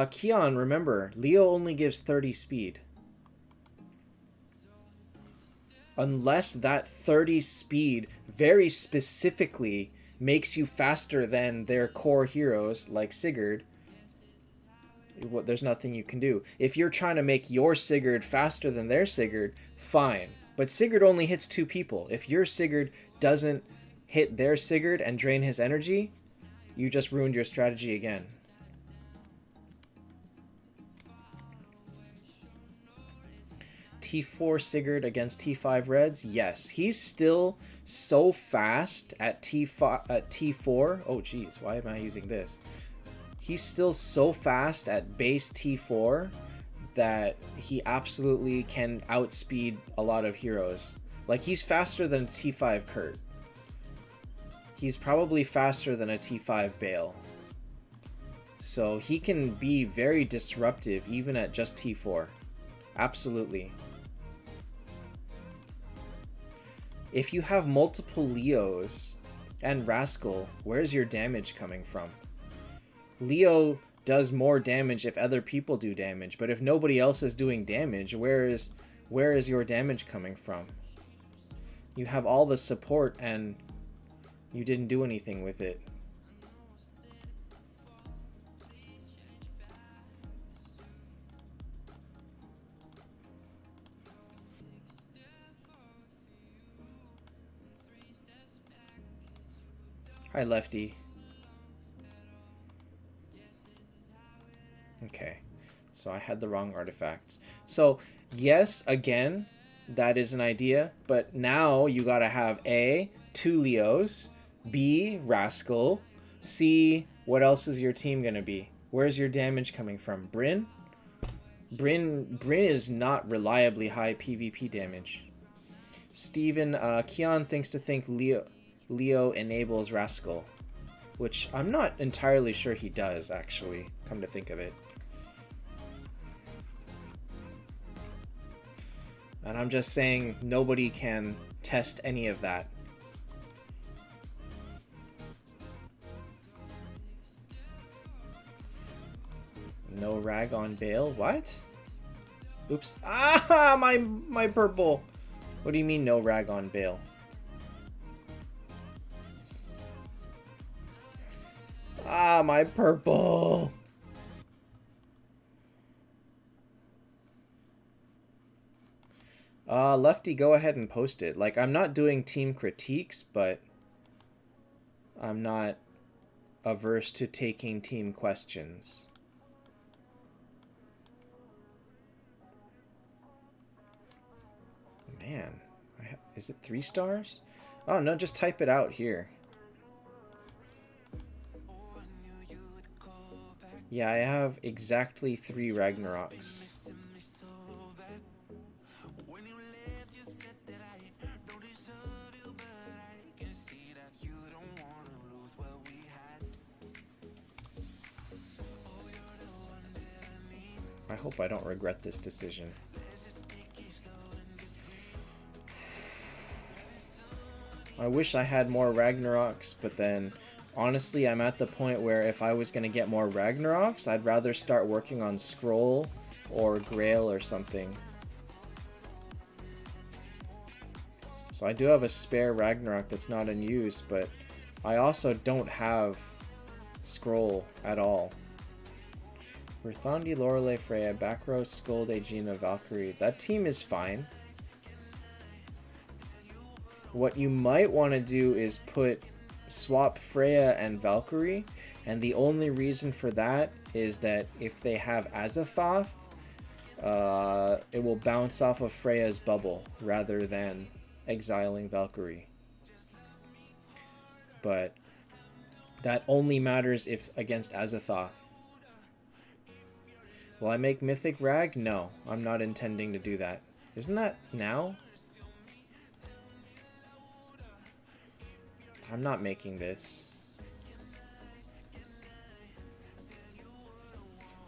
Speaker 1: Keon, remember, Leo only gives 30 speed. Unless that 30 speed very specifically makes you faster than their core heroes, like Sigurd, there's nothing you can do. If you're trying to make your Sigurd faster than their Sigurd, fine. But Sigurd only hits 2 people. If your Sigurd doesn't hit their Sigurd and drain his energy, you just ruined your strategy again. T4 Sigurd against T5 Reds? Yes. He's still so fast at T4. Oh, geez. Why am I using this? He's still so fast at base T4 that he absolutely can outspeed a lot of heroes. Like, he's faster than a T5 Kurt. He's probably faster than a T5 Bale. So he can be very disruptive even at just T4. Absolutely. If you have multiple Leos and Rascal, where's your damage coming from? Leo does more damage if other people do damage, but if nobody else is doing damage, where is your damage coming from? You have all the support and you didn't do anything with it. Hi, Lefty. Okay, so I had the wrong artifacts. So, yes, again, that is an idea, but now you gotta have A, 2 Leos, B, Rascal, C, what else is your team gonna be? Where's your damage coming from? Bryn? Bryn is not reliably high PvP damage. Steven, Keon thinks Leo enables Rascal, which I'm not entirely sure he does, actually, come to think of it. And I'm just saying nobody can test any of that. No rag on Bale? What? Oops. Ah, my purple. What do you mean no rag on Bale? Ah, my purple. Lefty, go ahead and post it. Like, I'm not doing team critiques, but I'm not averse to taking team questions. Man, is it 3 stars? Oh, no, just type it out here. Yeah, I have exactly 3 Ragnaroks. I hope I don't regret this decision. I wish I had more Ragnaroks, but then honestly I'm at the point where if I was going to get more Ragnaroks, I'd rather start working on Scroll or Grail or something. So I do have a spare Ragnarok that's not in use, but I also don't have Scroll at all. Rithandi, Lorelei, Freya, Backrow, Scold, Aegina, Valkyrie. That team is fine. What you might want to do is swap Freya and Valkyrie, and the only reason for that is that if they have Azathoth, it will bounce off of Freya's bubble rather than exiling Valkyrie. But that only matters if against Azathoth. Will I make Mythic Rag? No, I'm not intending to do that. Isn't that now? I'm not making this.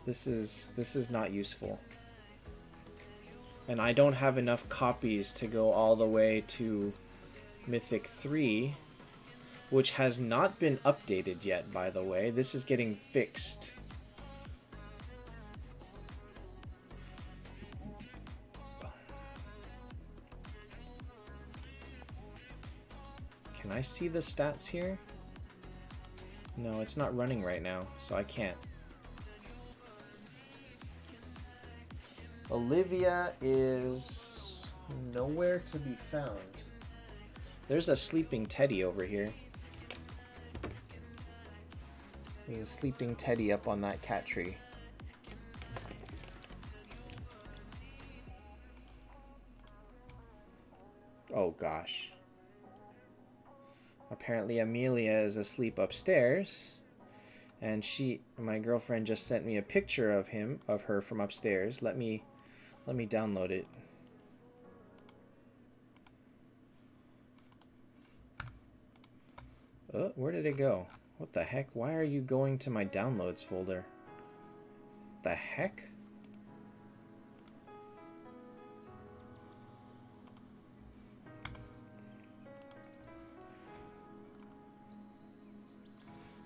Speaker 1: This is not useful. And I don't have enough copies to go all the way to Mythic 3, which has not been updated yet, by the way. This is getting fixed. Can I see the stats here? No, it's not running right now, so I can't. Olivia is nowhere to be found. There's a sleeping Teddy over here. There's a sleeping Teddy up on that cat tree. Oh gosh. Apparently Amelia is asleep upstairs, and my girlfriend just sent me a picture of her from upstairs. Let me download it. Oh, where did it go? What the heck? Why are you going to my downloads folder? The heck?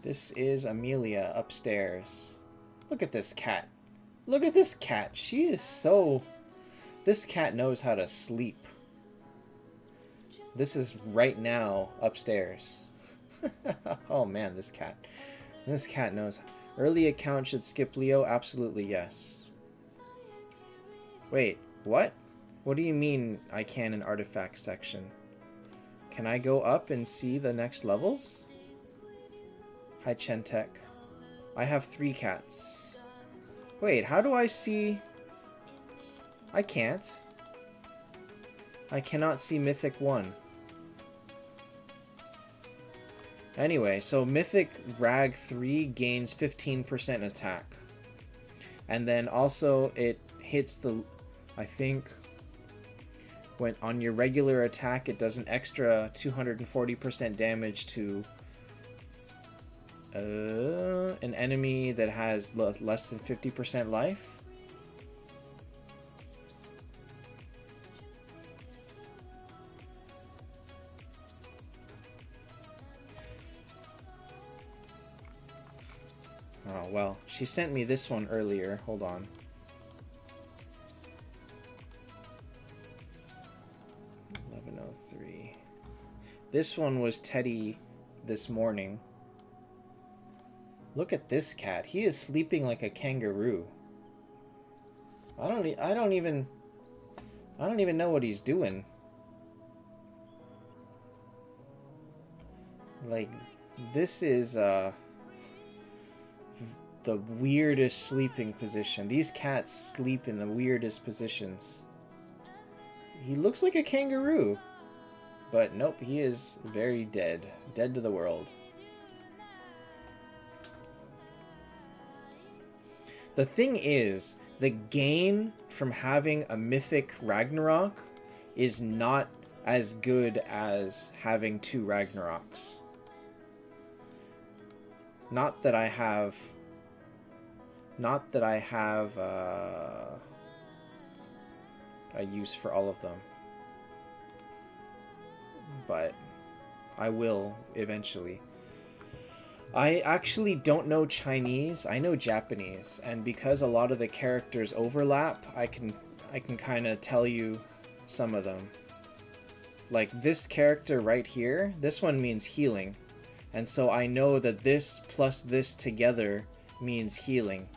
Speaker 1: This is Amelia upstairs. Look at this cat. Look at this cat. She is so... This cat knows how to sleep. This is right now upstairs. Oh man, this cat. This cat knows. Early account should skip Leo? Absolutely yes. Wait, what? What do you mean I can in artifact section? Can I go up and see the next levels? Hi Chentek. I have 3 cats. Wait, how do I see... I can't. I cannot see Mythic 1. Anyway, so Mythic Rag 3 gains 15% attack. And then also it hits the... I think... when on your regular attack it does an extra 240% damage to... an enemy that has less than 50% life. Oh, well, she sent me this one earlier. Hold on. $11:03. This one was Teddy this morning. Look at this cat. He is sleeping like a kangaroo. I don't I don't even know what he's doing. Like, this is the weirdest sleeping position. These cats sleep in the weirdest positions. He looks like a kangaroo. But nope, he is very dead. Dead to the world. The thing is, the gain from having a mythic Ragnarok is not as good as having 2 Ragnaroks. Not that I have a use for all of them. But I will eventually. I actually don't know Chinese. I know Japanese, and because a lot of the characters overlap, I can kind of tell you some of them. Like this character right here, this one means healing. And so I know that this plus this together means healing.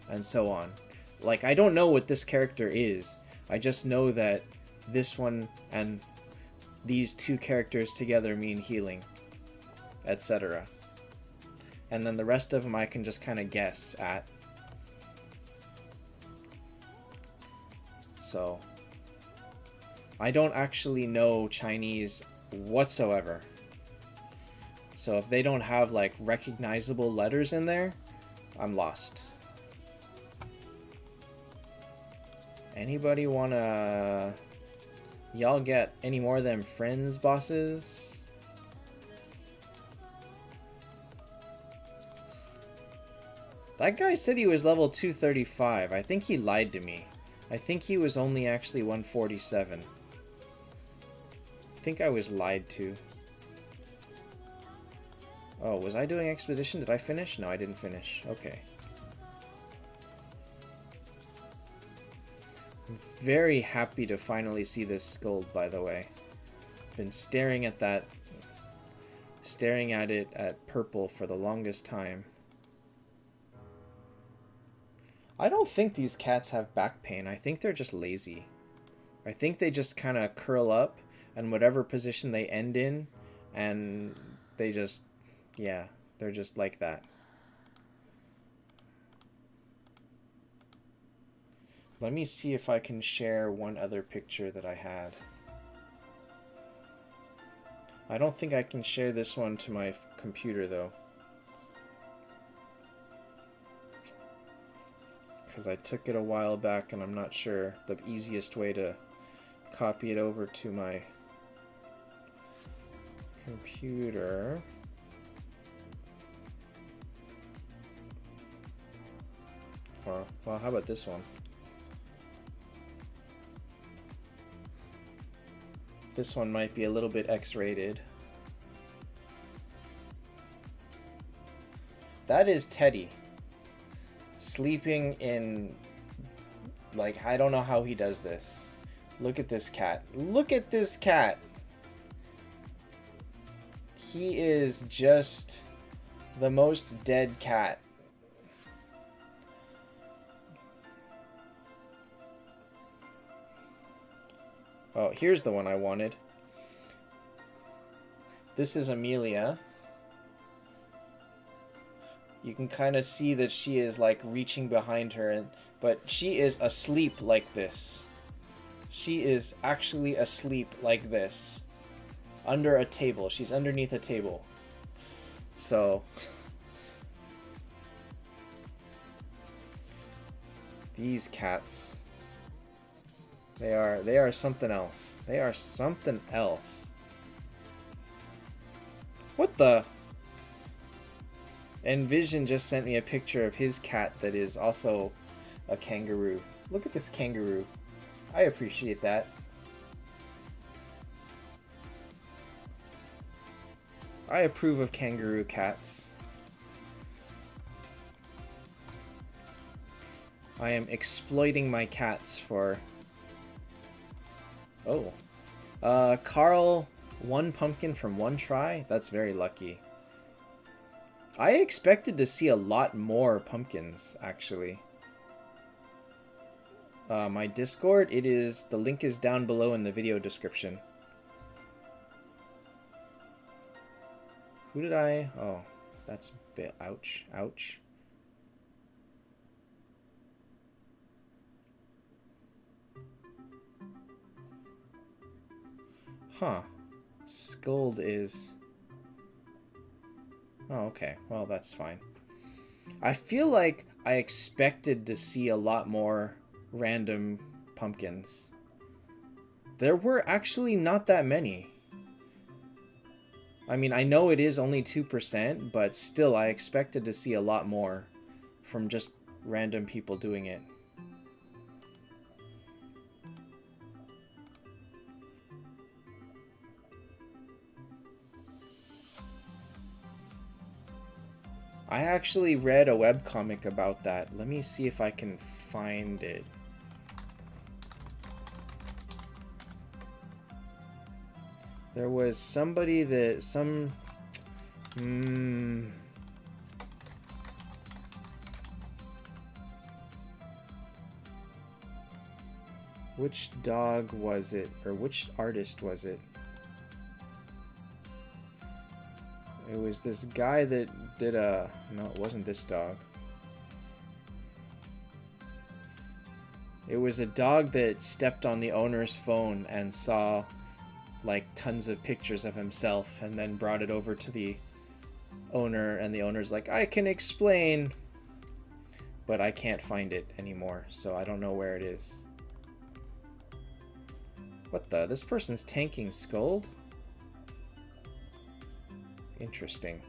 Speaker 1: And so on. Like, I don't know what this character is. I just know that this one and these 2 characters together mean healing. Etc. And then the rest of them I can just kind of guess at. So, I don't actually know Chinese whatsoever. So if they don't have like recognizable letters in there, I'm lost. Anybody wanna... Y'all get any more of them friends bosses? That guy said he was level 235. I think he lied to me. I think he was only actually 147. I think I was lied to. Oh, was I doing expedition? Did I finish? No, I didn't finish. Okay. I'm very happy to finally see this Skuld, by the way. I've been staring at it at purple for the longest time. I don't think these cats have back pain. I think they're just lazy. I think they just kind of curl up and whatever position they end in, and they just... Yeah, they're just like that. Let me see if I can share one other picture that I had. I don't think I can share this one to my computer though. Because I took it a while back and I'm not sure the easiest way to copy it over to my computer. Or, well, how about this one? This one might be a little bit X-rated. That is Teddy. Sleeping in... Like, I don't know how he does this. Look at this cat. Look at this cat! He is just the most dead cat. Oh, here's the one I wanted. This is Amelia. You can kind of see that she is like reaching behind her, but she is asleep like this. She is actually asleep like this. Under a table. She's underneath a table. So... These cats... They are something else. They are something else. What the? Envision just sent me a picture of his cat that is also a kangaroo. Look at this kangaroo. I appreciate that. I approve of kangaroo cats. I am exploiting my cats for... Oh. Carl, 1 pumpkin from 1 try? That's very lucky. I expected to see a lot more pumpkins, actually. my Discord, the link is down below in the video description. Who did I? Oh, that's a bit, ouch, ouch. Huh. Scold is... Oh, okay. Well, that's fine. I feel like I expected to see a lot more random pumpkins. There were actually not that many. I mean, I know it is only 2%, but still I expected to see a lot more from just random people doing it. I actually read a webcomic about that. Let me see if I can find it. There was somebody that which dog was it? Or which artist was it? It was this guy that did a... No, it wasn't this dog. It was a dog that stepped on the owner's phone and saw like tons of pictures of himself and then brought it over to the owner, and the owner's like, I can explain, but I can't find it anymore, so I don't know where it is. What the? This person's tanking Scold? Interesting.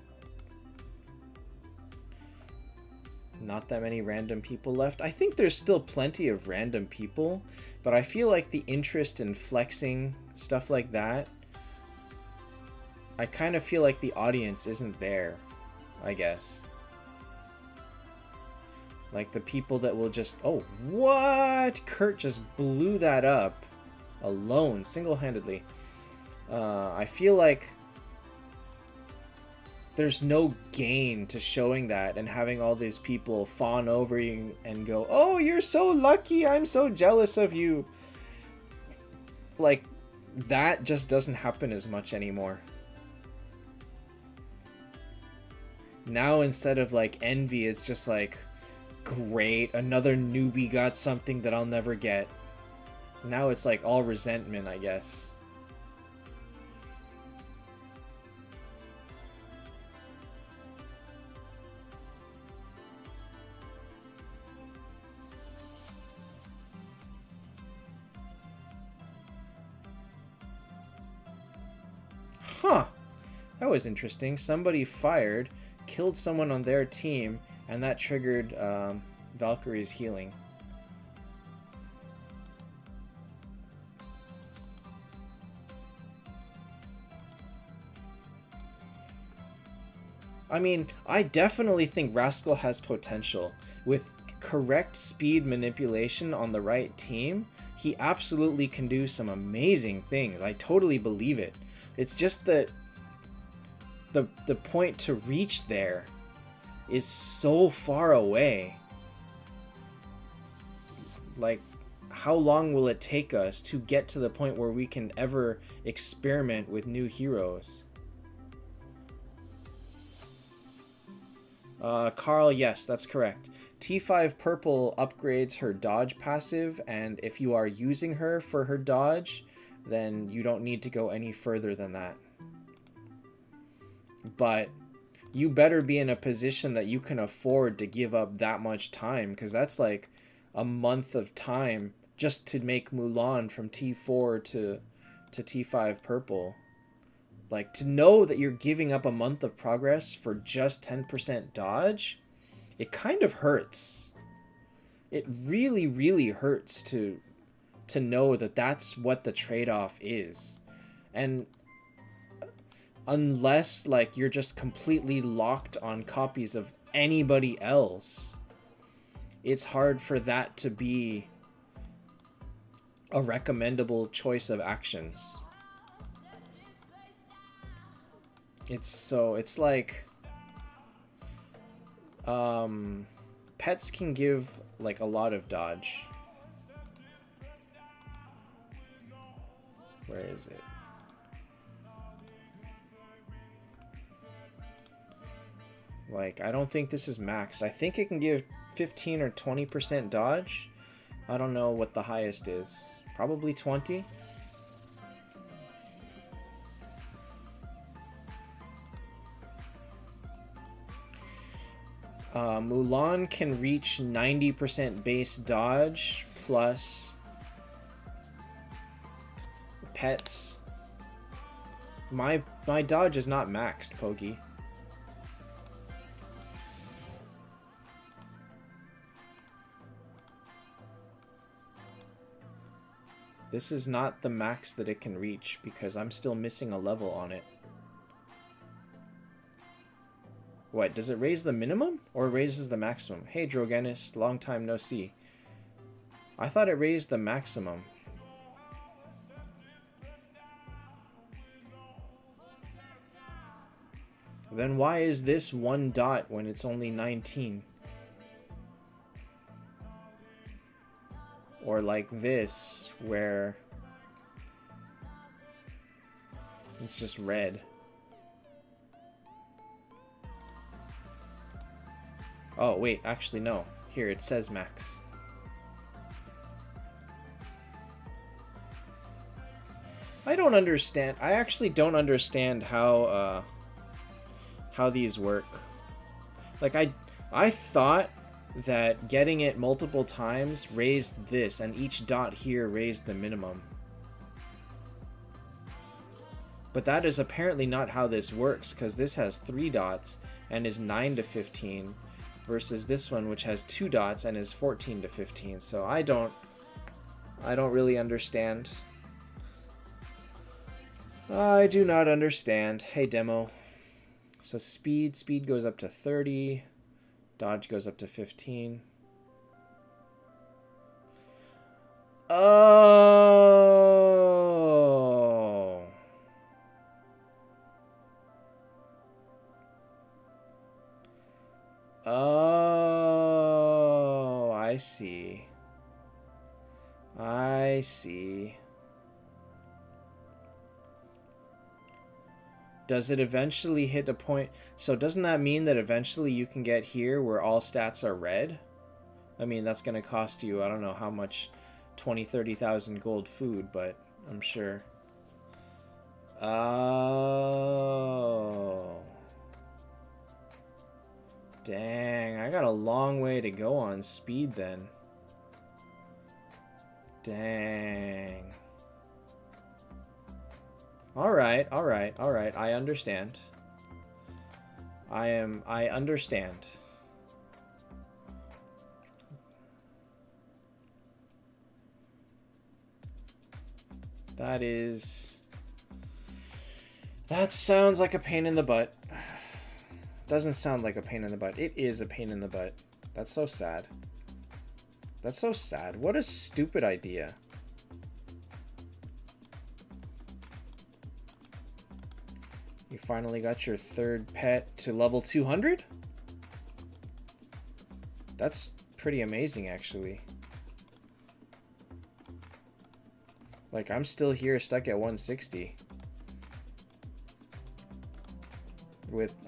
Speaker 1: Not that many random people left. I think there's still plenty of random people, but I feel like the interest in flexing stuff like that, I kind of feel like the audience isn't there, I guess. Like the people that will just... Oh, what? Kurt just blew that up alone, single-handedly. I feel like there's no gain to showing that and having all these people fawn over you and go, oh, you're so lucky, I'm so jealous of you. Like, that just doesn't happen as much anymore. Now, instead of like envy, it's just like, great, another newbie got something that I'll never get. Now it's like all resentment, I guess. Huh. That was interesting. Somebody fired, killed someone on their team, and that triggered Valkyrie's healing. I mean, I definitely think Rascal has potential. With correct speed manipulation on the right team, he absolutely can do some amazing things. I totally believe it. It's just that the point to reach there is so far away. Like, how long will it take us to get to the point where we can ever experiment with new heroes? Carl, yes, that's correct. T5 Purple upgrades her dodge passive, and if you are using her for her dodge, then you don't need to go any further than that. But you better be in a position that you can afford to give up that much time, because that's like a month of time just to make Mulan from T4 to T5 Purple. Like, to know that you're giving up a month of progress for just 10% dodge, it kind of hurts. It really, really hurts to know that that's what the trade-off is. And unless, like, you're just completely locked on copies of anybody else, it's hard for that to be a recommendable choice of actions. It's like pets can give like a lot of dodge, Where is it? Like, I don't think this is maxed. I think it can give 15 or 20% dodge. I don't know what the highest is. Probably 20. Mulan can reach 90% base dodge plus pets. My dodge is not maxed, Pokey. This is not the max that it can reach because I'm still missing a level on it. What, does it raise the minimum or raises the maximum? Hey Drogenis, long time no see. I thought it raised the maximum. Then why is this 1 dot when it's only 19? Or like this, where it's just red. Oh, wait, actually no. Here, it says max. I don't understand. I actually don't understand how these work. Like, I thought that getting it multiple times raised this, and each dot here raised the minimum. But that is apparently not how this works, because this has 3 dots and is 9 to 15, versus this one which has 2 dots and is 14 to 15. So I don't really understand. I do not understand. Hey demo. So speed goes up to 30. Dodge goes up to 15. Oh. Oh, I see. I see. Does it eventually hit a point? So doesn't that mean that eventually you can get here where all stats are red? I mean, that's going to cost you, I don't know how much, 20, 30,000 gold food, but I'm sure. Oh. Dang, I got a long way to go on speed then. Dang. Alright, alright, alright. I understand. I understand. That sounds like a pain in the butt. Doesn't sound like a pain in the butt. It is a pain in the butt. That's so sad. That's so sad. What a stupid idea. You finally got your 3rd pet to level 200? That's pretty amazing, actually. Like, I'm still here stuck at 160.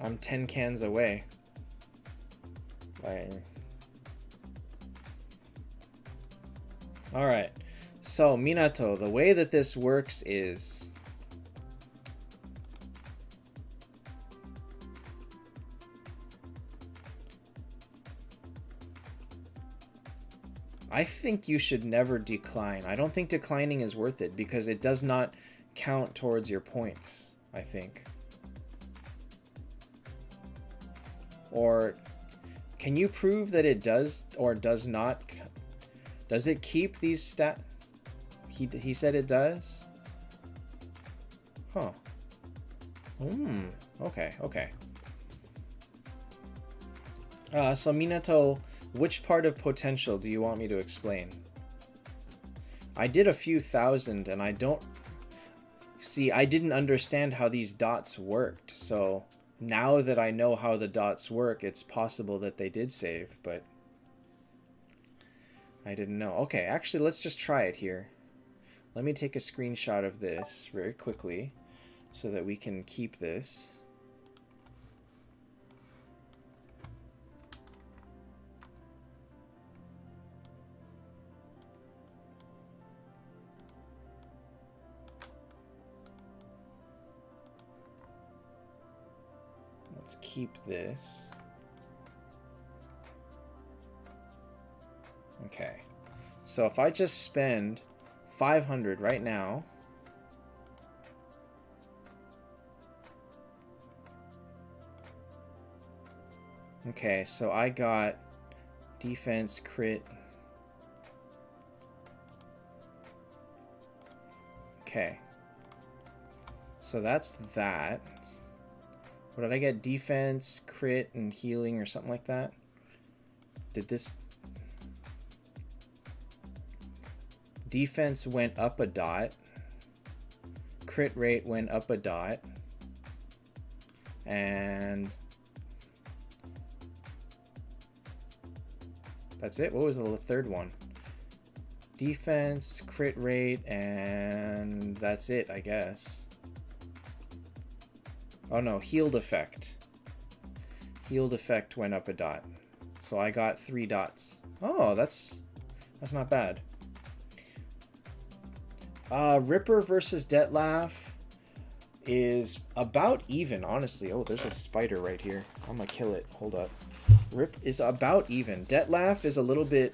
Speaker 1: I'm 10 cans away. Alright. So, Minato, the way that this works is... I think you should never decline. I don't think declining is worth it because it does not count towards your points, I think. Or can you prove that it does or does not? Does it keep these stat? He said it does? Huh. Okay, okay. So Minato, which part of potential do you want me to explain? I did a few thousand and I don't... See, I didn't understand how these dots worked, so now that I know how the dots work, it's possible that they did save, but I didn't know. Okay, actually, let's just try it here. let me take a screenshot of this very quickly so that we can keep this. Let's keep this. Okay. So if I just spend 500 right now, okay, so I got defense, crit. Okay. So that's that. What did I get? Defense, crit, and healing or something like that? Did this... Defense went up a dot. Crit rate went up a dot. And... that's it? What was the third one? Defense, crit rate, and that's it, I guess. Oh no, healed effect. Healed effect went up a dot. So I got 3 dots. Oh, that's not bad. Ripper versus Detlef is about even, honestly. Oh, there's a spider right here. I'm gonna kill it. Hold up. Rip is about even. Detlef is a little bit...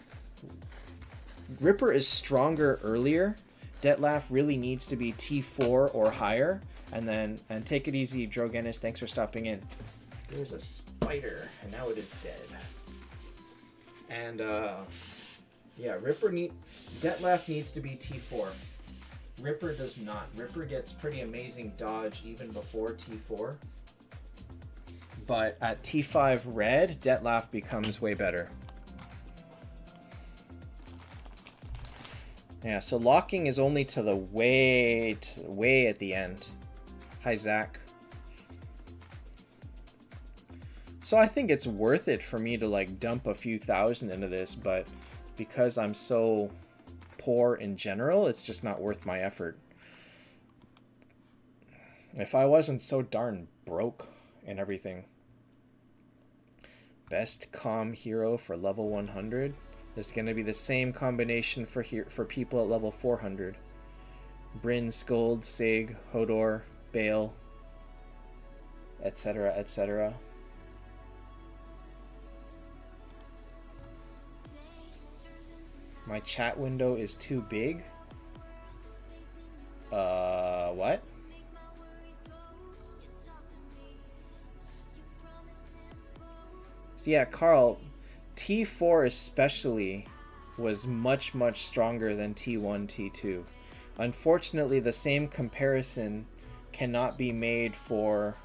Speaker 1: Ripper is stronger earlier. Detlef really needs to be T4 or higher. And take it easy, Drogenis. Thanks for stopping in. There's a spider, and now it is dead. And yeah, Detlef needs to be T4. Ripper does not. Ripper gets pretty amazing dodge even before T4. But at T5 red, Detlef becomes way better. Yeah, so locking is only to the way at the end. Hi, Zach. So I think it's worth it for me to like dump a few thousand into this, but because I'm so poor in general, it's just not worth my effort. If I wasn't so darn broke and everything. Best comm hero for level 100 is going to be the same combination for people at level 400. Bryn, Scold, Sig, Hodor, Bale, etc., etc. My chat window is too big. What? So yeah, Carl, T4 especially was much, much stronger than T1, T2. Unfortunately, the same comparison cannot be made for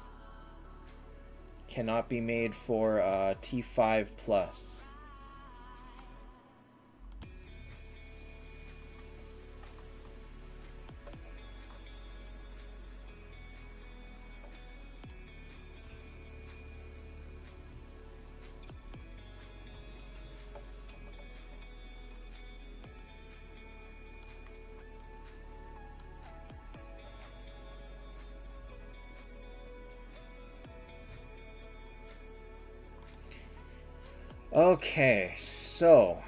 Speaker 1: T5 plus. Okay, so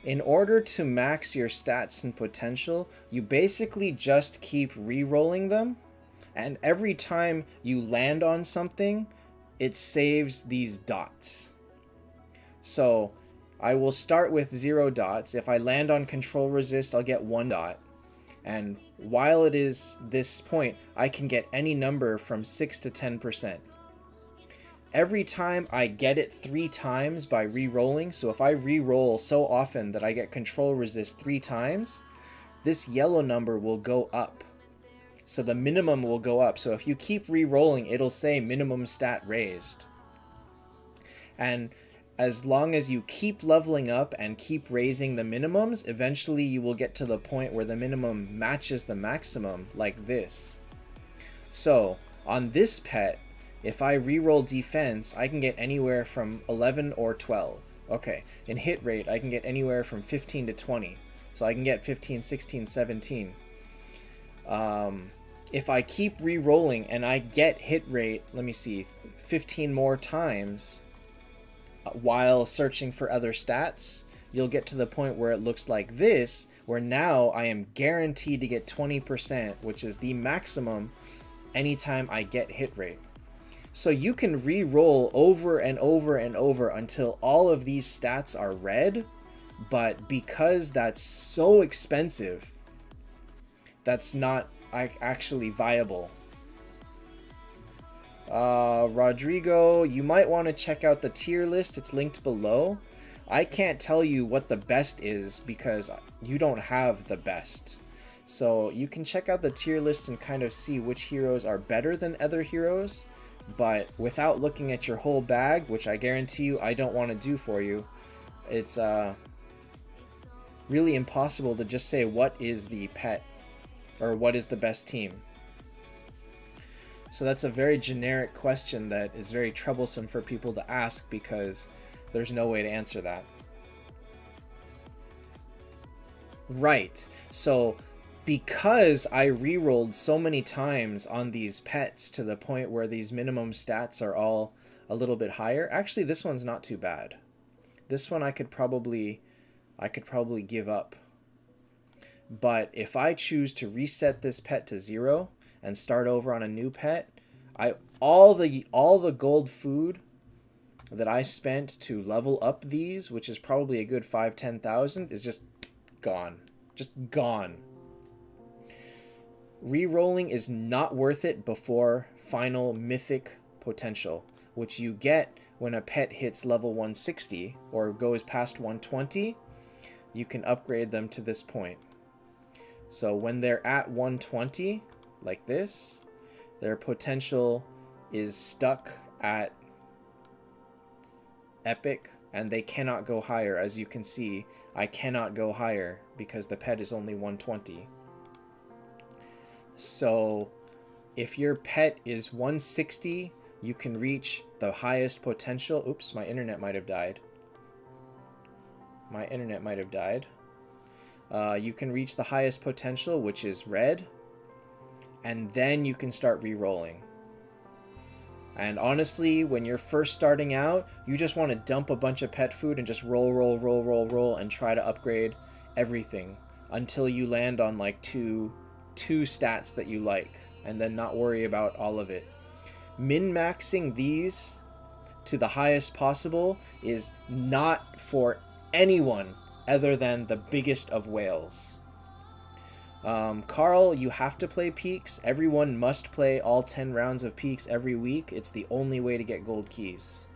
Speaker 1: in order to max your stats and potential, you basically just keep re-rolling them, and every time you land on something, it saves these dots. So I will start with 0 dots. If I land on control resist, I'll get 1 dot. And while it is this point, I can get any number from 6 to 10%. Every time I get it 3 times by re-rolling, so if I re-roll so often that I get control resist 3 times, this yellow number will go up. So the minimum will go up. So if you keep re-rolling, it'll say minimum stat raised. And as long as you keep leveling up and keep raising the minimums, eventually you will get to the point where the minimum matches the maximum, like this. So on this pet, if I reroll defense, I can get anywhere from 11 or 12. Okay, in hit rate, I can get anywhere from 15 to 20. So I can get 15, 16, 17. If I keep re-rolling and I get hit rate, let me see, 15 more times while searching for other stats, you'll get to the point where it looks like this, where now I am guaranteed to get 20%, which is the maximum anytime I get hit rate. So you can re-roll over and over and over until all of these stats are red, but because that's so expensive, that's not actually viable. Rodrigo, you might want to check out the tier list. It's linked below. I can't tell you what the best is because you don't have the best. So you can check out the tier list and kind of see which heroes are better than other heroes, but without looking at your whole bag, which I guarantee you I don't want to do for you, it's really impossible to just say what is the pet or what is the best team. So that's a very generic question that is very troublesome for people to ask because there's no way to answer that. Right. So because I rerolled so many times on these pets to the point where these minimum stats are all a little bit higher. Actually, this one's not too bad. This one I could probably give up. But if I choose to reset this pet to 0 and start over on a new pet, all the gold food that I spent to level up these, which is probably a good 5,000-10,000, is just gone. Just gone. Rerolling is not worth it before final mythic potential, which you get when a pet hits level 160 or goes past 120. You can upgrade them to this point. So when they're at 120, like this, their potential is stuck at epic, and they cannot go higher. As you can see, I cannot go higher because the pet is only 120. So if your pet is 160, you can reach the highest potential. Oops, my internet might have died. My internet might have died. You can reach the highest potential, which is red, and then you can start re-rolling. And honestly, when you're first starting out, you just want to dump a bunch of pet food and just roll and try to upgrade everything until you land on like two stats that you like, and then not worry about all of it. Min-maxing these to the highest possible is not for anyone other than the biggest of whales. Carl, you have to play Peaks. Everyone must play all 10 rounds of Peaks every week. It's the only way to get gold keys.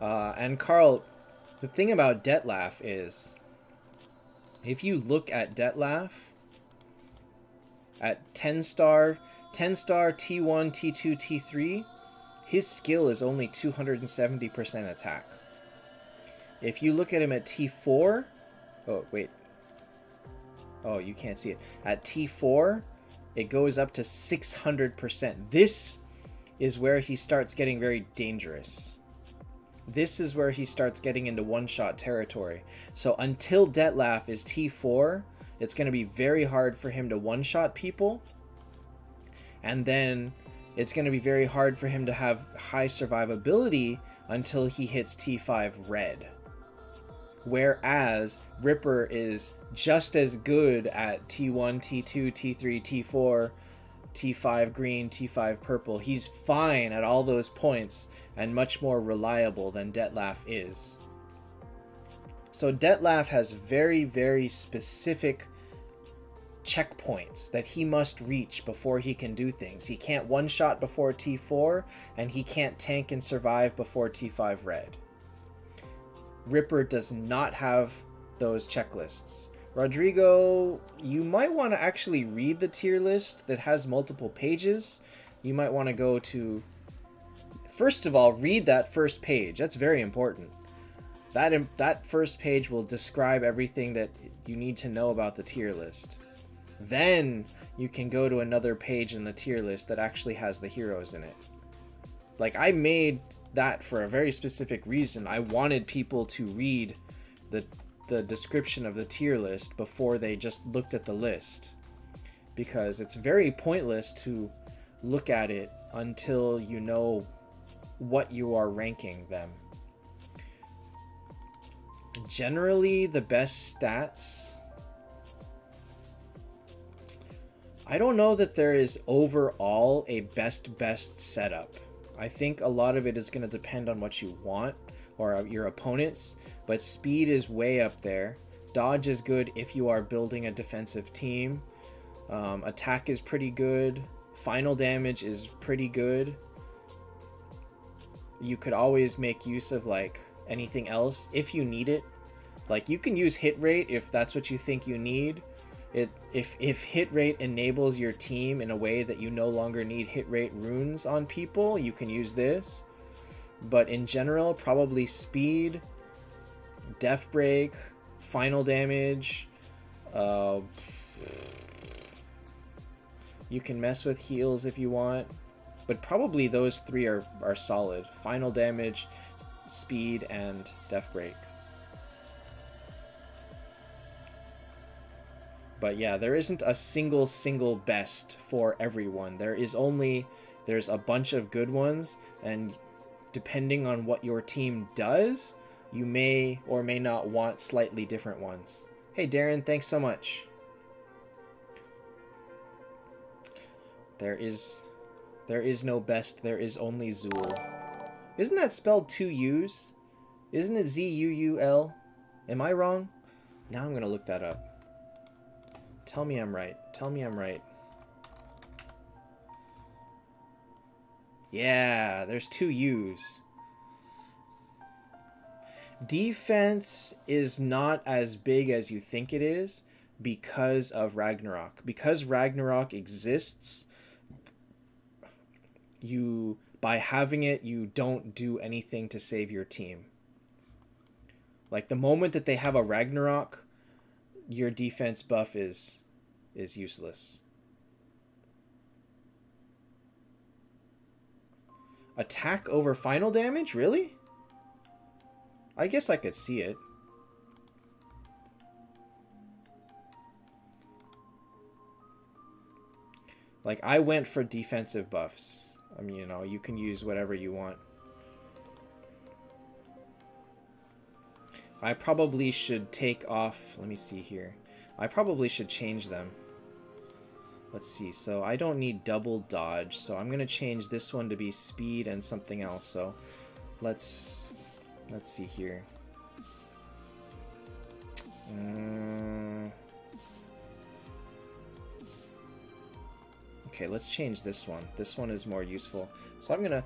Speaker 1: And Carl, the thing about Detlaf is, if you look at Detlaf at 10 star, T1, T2, T3, his skill is only 270% attack. If you look at him at T4, oh wait, oh you can't see it. At T4, it goes up to 600%. This is where he starts getting very dangerous. This is where he starts getting into one-shot territory. So until Detlaf is T4, it's going to be very hard for him to one-shot people. And then it's going to be very hard for him to have high survivability until he hits T5 red. Whereas Ripper is just as good at T1, T2, T3, T4, T5 green, T5 purple. He's fine at all those points and much more reliable than Detlaf is. So Detlaf has very, very specific checkpoints that he must reach before he can do things. He can't one-shot before T4, and he can't tank and survive before T5 red. Ripper does not have those checklists. Rodrigo, you might want to actually read the tier list that has multiple pages. You might want to go to... First of all, read that first page. That's very important. That first page will describe everything that you need to know about the tier list. Then you can go to another page in the tier list that actually has the heroes in it. Like, I made that for a very specific reason. I wanted people to read the description of the tier list before they just looked at the list, because it's very pointless to look at it until you know what you are ranking them. Generally, the best stats, I don't know that there is overall a best setup. I think a lot of it is going to depend on what you want or your opponents, but speed is way up there. Dodge is good if you are building a defensive team. Attack is pretty good. Final damage is pretty good. You could always make use of like anything else if you need it. Like, you can use hit rate if that's what you think you need. If hit rate enables your team in a way that you no longer need hit rate runes on people, you can use this. But in general, probably speed, def break, final damage. You can mess with heals if you want, but probably those three are solid. Final damage, speed, and def break. But yeah, there isn't a single best for everyone. There's a bunch of good ones, and depending on what your team does, you may or may not want slightly different ones. Hey Darren, thanks so much. There is no best, there is only Zool. Isn't that spelled 2 U's? Isn't it Z-U-U-L? Am I wrong? Now I'm gonna look that up. Tell me I'm right. Tell me I'm right. Yeah, there's 2 U's. Defense is not as big as you think it is because of Ragnarok. Because Ragnarok exists, by having it, you don't do anything to save your team. Like, the moment that they have a Ragnarok, your defense buff is useless. Attack over final damage? Really? I guess I could see it. Like, I went for defensive buffs. I mean, you know, you can use whatever you want. I probably should take off... Let me see here. I probably should change them. Let's see. So I don't need double dodge. So I'm going to change this one to be speed and something else. So let's see here. Okay, let's change this one. This one is more useful. So I'm gonna...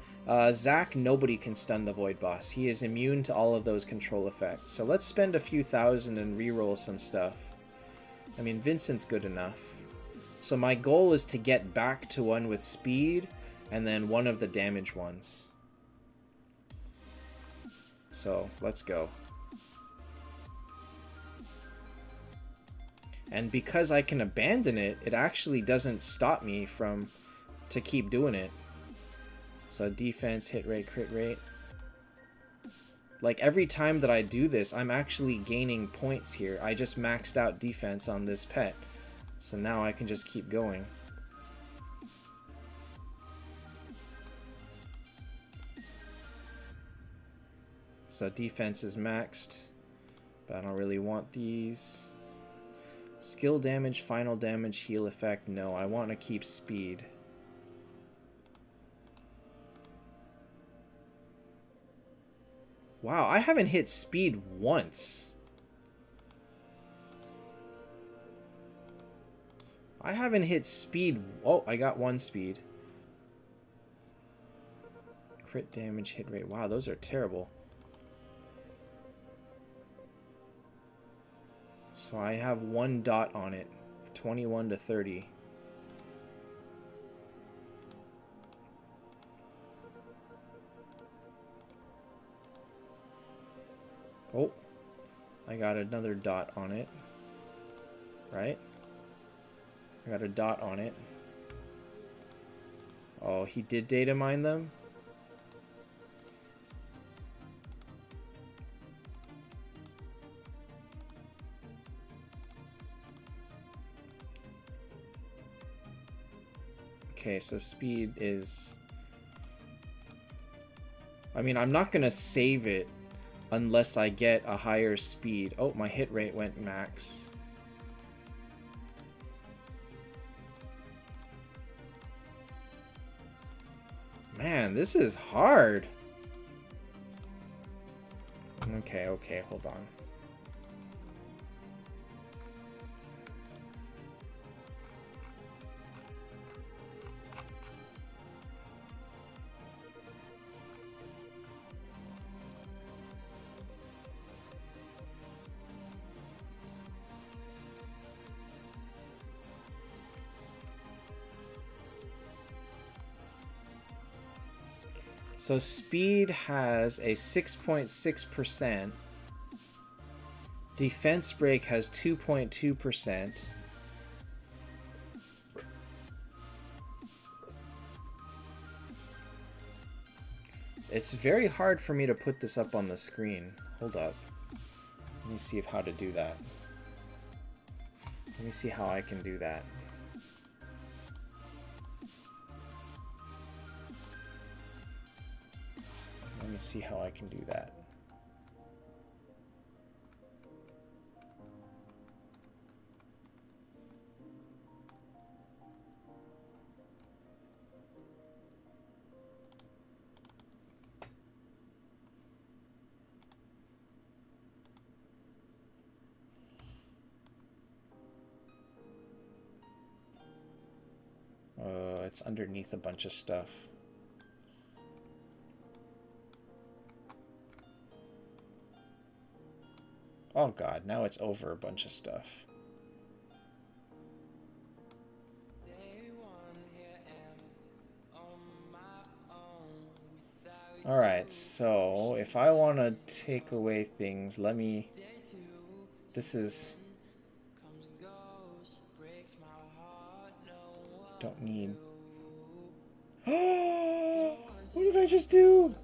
Speaker 1: Zac, nobody can stun the Void Boss. He is immune to all of those control effects. So let's spend a few thousand and reroll some stuff. I mean, Vincent's good enough. So my goal is to get back to one with speed, and then one of the damage ones. So, let's go. And because I can abandon it, it actually doesn't stop me to keep doing it. So defense, hit rate, crit rate. Like, every time that I do this, I'm actually gaining points here. I just maxed out defense on this pet. So now I can just keep going. So defense is maxed, but I don't really want these. Skill damage, final damage, heal effect, no. I want to keep speed. Wow, I haven't hit speed once. I haven't hit speed. Oh, I got 1 speed. Crit damage, hit rate. Wow, those are terrible. So I have 1 dot on it. 21 to 30. Oh, I got another dot on it. Right? I got a dot on it. Oh, he did data mine them? Okay, so speed is... I mean, I'm not gonna save it unless I get a higher speed. Oh, my hit rate went max. Man, this is hard. Okay, okay, hold on. So speed has a 6.6%. Defense break has 2.2%. It's very hard for me to put this up on the screen. Hold up. Let me see how to do that. Let me see how I can do that. Let me see how I can do that. It's underneath a bunch of stuff. Oh god, now it's over a bunch of stuff. Alright, so if I want to take away things, let me... This is... Don't need... What did I just do?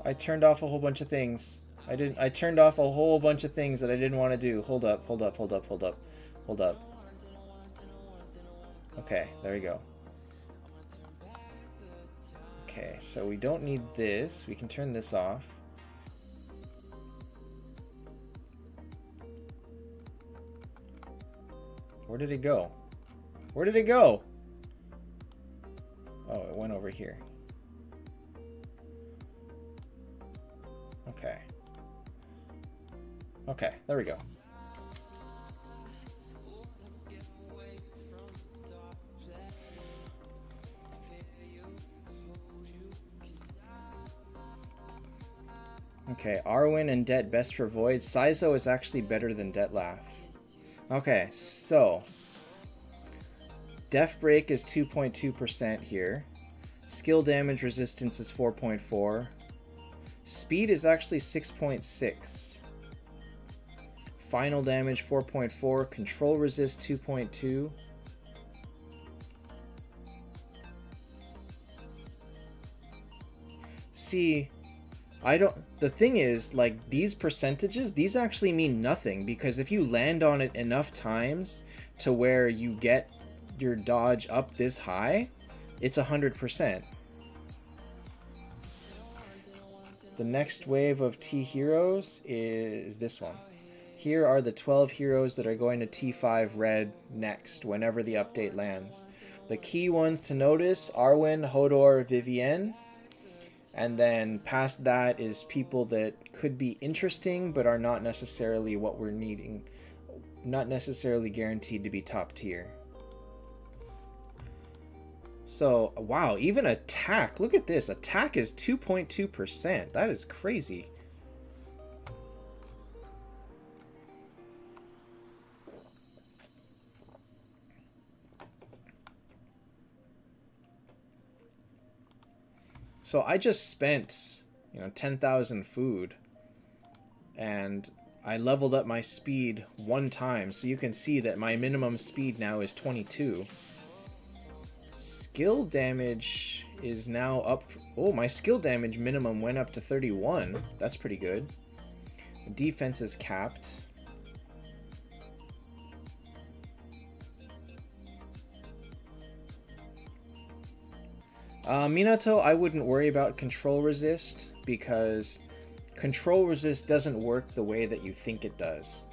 Speaker 1: I turned off a whole bunch of things. I turned off a whole bunch of things that I didn't want to do. Hold up, hold up, hold up, hold up. Hold up. Okay, there we go. Okay, so we don't need this. We can turn this off. Where did it go? Where did it go? Oh, it went over here. Okay. Okay, there we go. Okay, Arwen and Det best for Void. Saizo is actually better than Detlaf. Okay, so... Def Break is 2.2% here. Skill damage resistance is 4.4. Speed is actually 6.6. Final damage 4.4. Control resist 2.2. See, I don't... The thing is, like, these percentages, these actually mean nothing, because if you land on it enough times to where you get your dodge up this high, it's 100%. The next wave of T heroes is this one. Here are the 12 heroes that are going to T5 red next, whenever the update lands. The key ones to notice, Arwen, Hodor, Vivienne. And then past that is people that could be interesting, but are not necessarily what we're needing. Not necessarily guaranteed to be top tier. So, wow, even attack. Look at this. Attack is 2.2%. That is crazy. So I just spent, 10,000 food. And I leveled up my speed one time. So you can see that my minimum speed now is 22. Skill damage is now up... Oh, my skill damage minimum went up to 31. That's pretty good. Defense is capped. Minato, I wouldn't worry about control resist because control resist doesn't work the way that you think it does.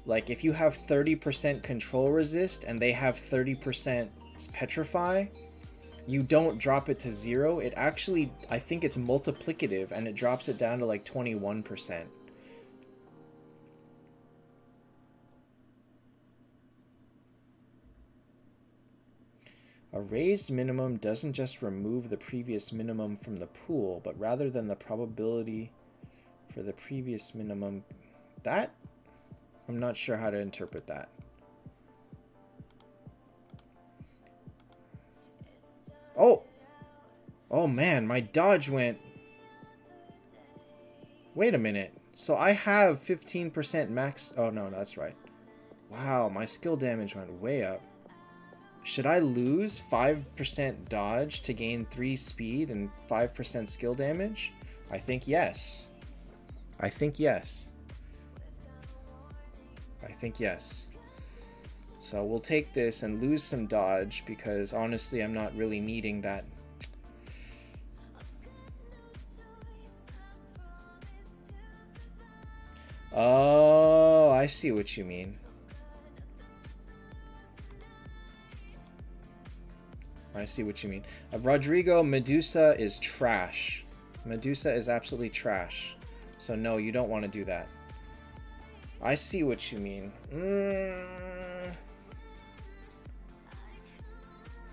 Speaker 1: Like if you have 30% control resist and they have 30% petrify, you don't drop it to 0. It actually, I think it's multiplicative and it drops it down to like 21%. A raised minimum doesn't just remove the previous minimum from the pool, but rather than the probability for the previous minimum. That, I'm not sure how to interpret that. Oh! Oh man, my dodge went... Wait a minute. So I have 15% max... Oh no, that's right. Wow, my skill damage went way up. Should I lose 5% dodge to gain 3 speed and 5% skill damage? I think yes. I think yes. I think yes. So we'll take this and lose some dodge because honestly I'm not really needing that. Oh, I see what you mean. I see what you mean. Rodrigo, Medusa is trash. Medusa is absolutely trash. So no, you don't want to do that. I see what you mean.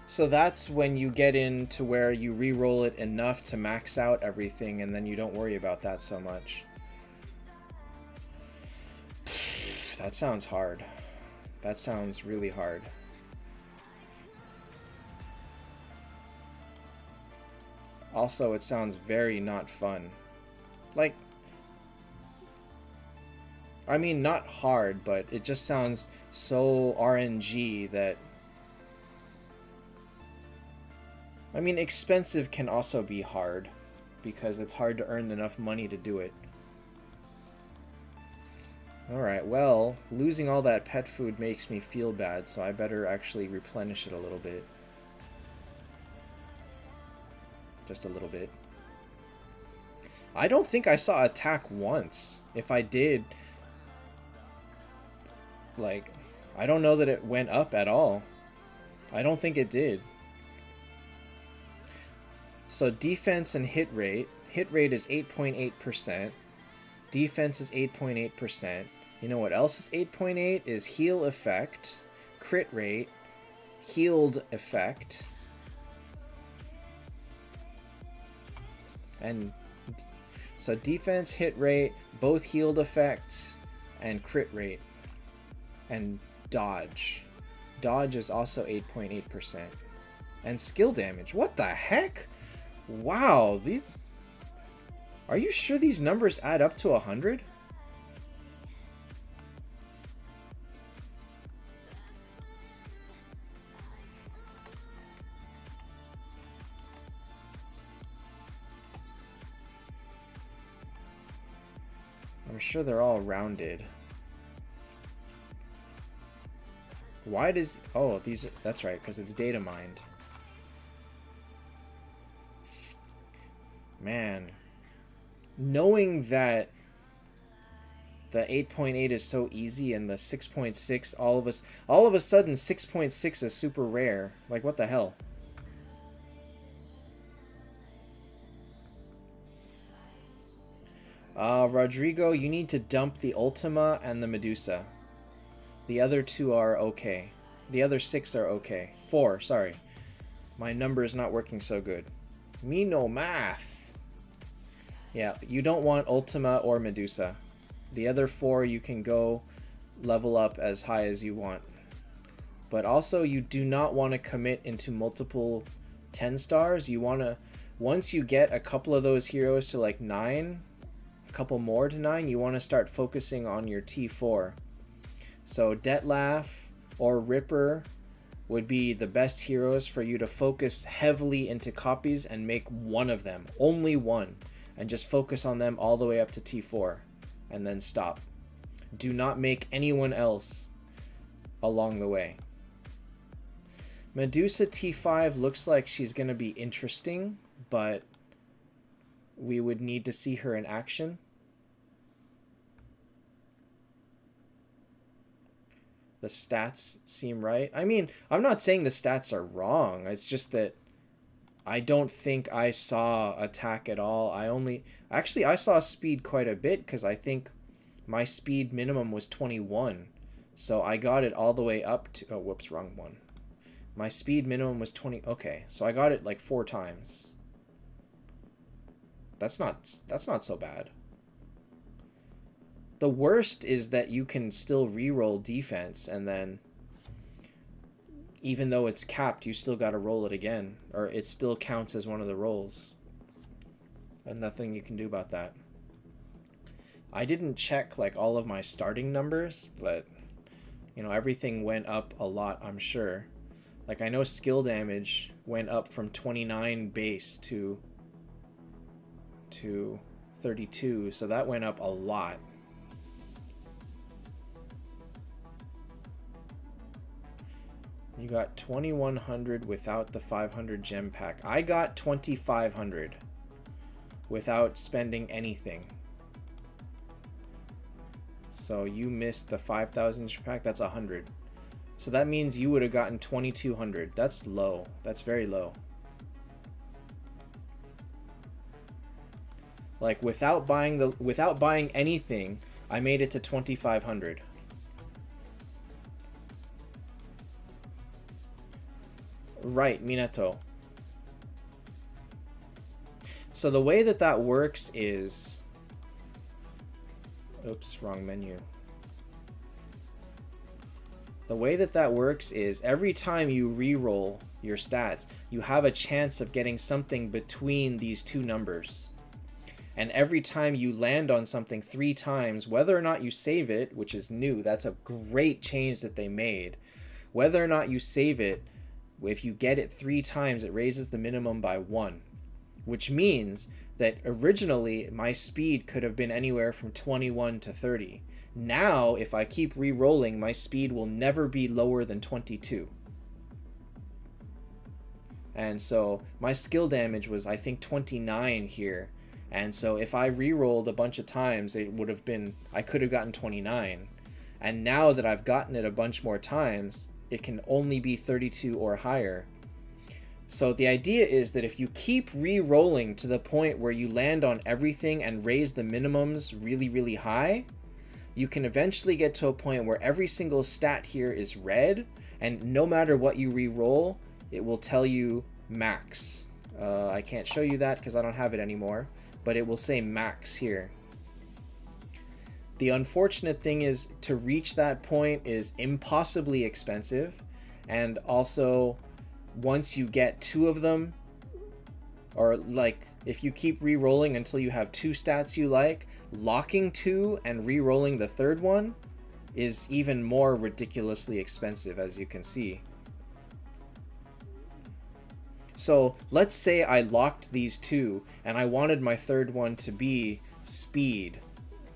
Speaker 1: So that's when you get into where you re-roll it enough to max out everything and then you don't worry about that so much. That sounds hard. That sounds really hard. Also, it sounds very not fun. Like, I mean, not hard, but it just sounds so RNG that... I mean, expensive can also be hard, because it's hard to earn enough money to do it. Alright, well, losing all that pet food makes me feel bad, so I better actually replenish it a little bit. Just a little bit. I don't think I saw attack once. If I did, like, I don't know that it went up at all. I don't think it did. So defense and hit rate. Hit rate is 8.8%. Defense is 8.8%. You know what else is 8.8? Is heal effect, crit rate, healed effect, and so defense, hit rate, both healed effects, and crit rate, and dodge. Dodge is also 8.8%. And skill damage. What the heck? Wow, these... Are you sure these numbers add up to 100? I'm sure they're all rounded. Why does... Oh, these are... That's right, because it's data mined. Man. Knowing that the 8.8 is so easy and the 6.6 all of a sudden 6.6 is super rare. Like, what the hell? Rodrigo, you need to dump the Ultima and the Medusa. The other two are okay. The other 6 are okay. 4, sorry. My number is not working so good. Me no math. Yeah, you don't want Ultima or Medusa. The other 4 you can go level up as high as you want. But also you do not want to commit into multiple 10 stars. You want to, once you get a couple of those heroes to like 9, a couple more to 9, you want to start focusing on your T4. So Detlaf or Ripper would be the best heroes for you to focus heavily into copies and make one of them, only one, and just focus on them all the way up to T4 and then stop. Do not make anyone else along the way. Medusa T5 looks like she's going to be interesting, but we would need to see her in action. The stats seem right. I mean, I'm not saying the stats are wrong. It's just that I don't think I saw attack at all. Actually, I saw speed quite a bit because I think my speed minimum was 21. So I got it all the way up to... Oh, whoops, wrong one. My speed minimum was 20. Okay, so I got it like 4 times. That's not so bad. The worst is that you can still reroll defense, and then even though it's capped, you still got to roll it again, or it still counts as one of the rolls. And nothing you can do about that. I didn't check like all of my starting numbers, but you know, everything went up a lot, I'm sure. Like I know skill damage went up from 29 base to 32, so that went up a lot. You got 2100 without the 500 gem pack. I got 2500 without spending anything. So you missed the 5000 gem pack. That's 100. So that means you would have gotten 2200. That's low. That's very low. Like without buying anything, I made it to 2500. Right, Minato. So the way that works is... Oops, wrong menu. The way that works is every time you re-roll your stats, you have a chance of getting something between these two numbers. And every time you land on something 3 times, whether or not you save it, which is new, that's a great change that they made. Whether or not you save it, if you get it 3 times, it raises the minimum by 1. Which means that originally my speed could have been anywhere from 21 to 30. Now, if I keep re-rolling, my speed will never be lower than 22. And so my skill damage was, I think, 29 here. And so if I re-rolled a bunch of times, it would have been, I could have gotten 29. And now that I've gotten it a bunch more times, it can only be 32 or higher. So the idea is that if you keep re-rolling to the point where you land on everything and raise the minimums really, really high, you can eventually get to a point where every single stat here is red, and no matter what you re-roll, it will tell you max. I can't show you that because I don't have it anymore, but it will say max here. The unfortunate thing is to reach that point is impossibly expensive, and also once you get 2 of them, or like if you keep re-rolling until you have 2 stats you like, locking 2 and re-rolling the 3rd one is even more ridiculously expensive, as you can see. So let's say I locked these 2 and I wanted my 3rd one to be speed.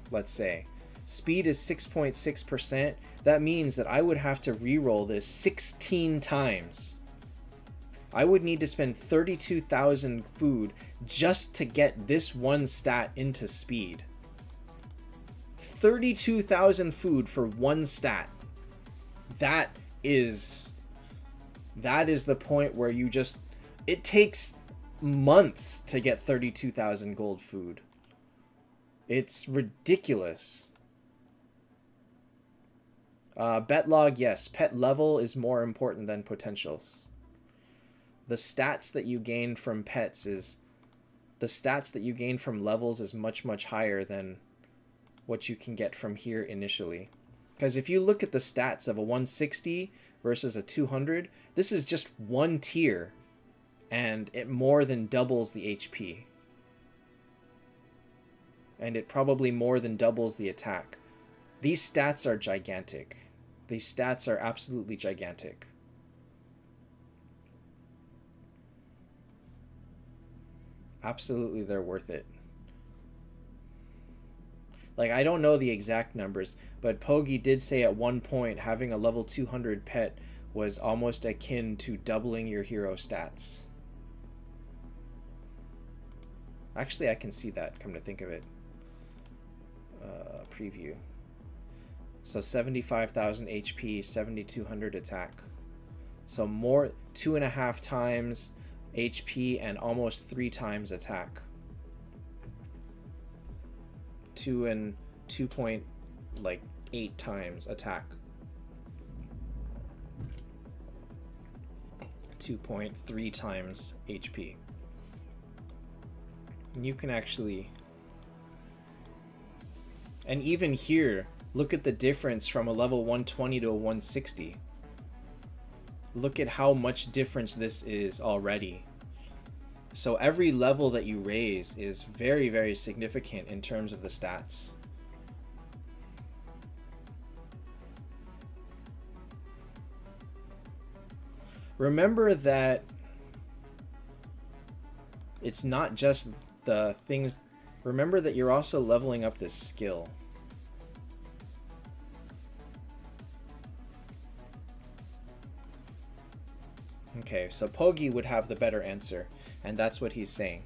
Speaker 1: Let's say speed is 6.6%. That means that I would have to re-roll this 16 times. I would need to spend 32,000 food just to get this one stat into speed. 32,000 food for one stat. That is the point where you just... It takes months to get 32,000 gold food. It's ridiculous. Bet log, yes. Pet level is more important than potentials. The stats that you gain from pets is... The stats that you gain from levels is much, much higher than what you can get from here initially. Because if you look at the stats of a 160 versus a 200, this is just one tier. And it more than doubles the HP. And it probably more than doubles the attack. These stats are gigantic. These stats are absolutely gigantic. Absolutely, they're worth it. Like, I don't know the exact numbers, but Pogi did say at one point having a level 200 pet was almost akin to doubling your hero stats. Actually, I can see that, come to think of it. Preview. So 75,000 HP, 7,200 attack. So more, 2.5 times HP and almost 3 times attack. 2.8 times attack. 2.3 times HP. And you can actually, and even here, look at the difference from a level 120 to a 160. Look at how much difference this is already. So every level that you raise is very, very significant in terms of the stats. Remember that it's not just the things. Remember that you're also leveling up this skill. Okay, so Pogi would have the better answer, and that's what he's saying.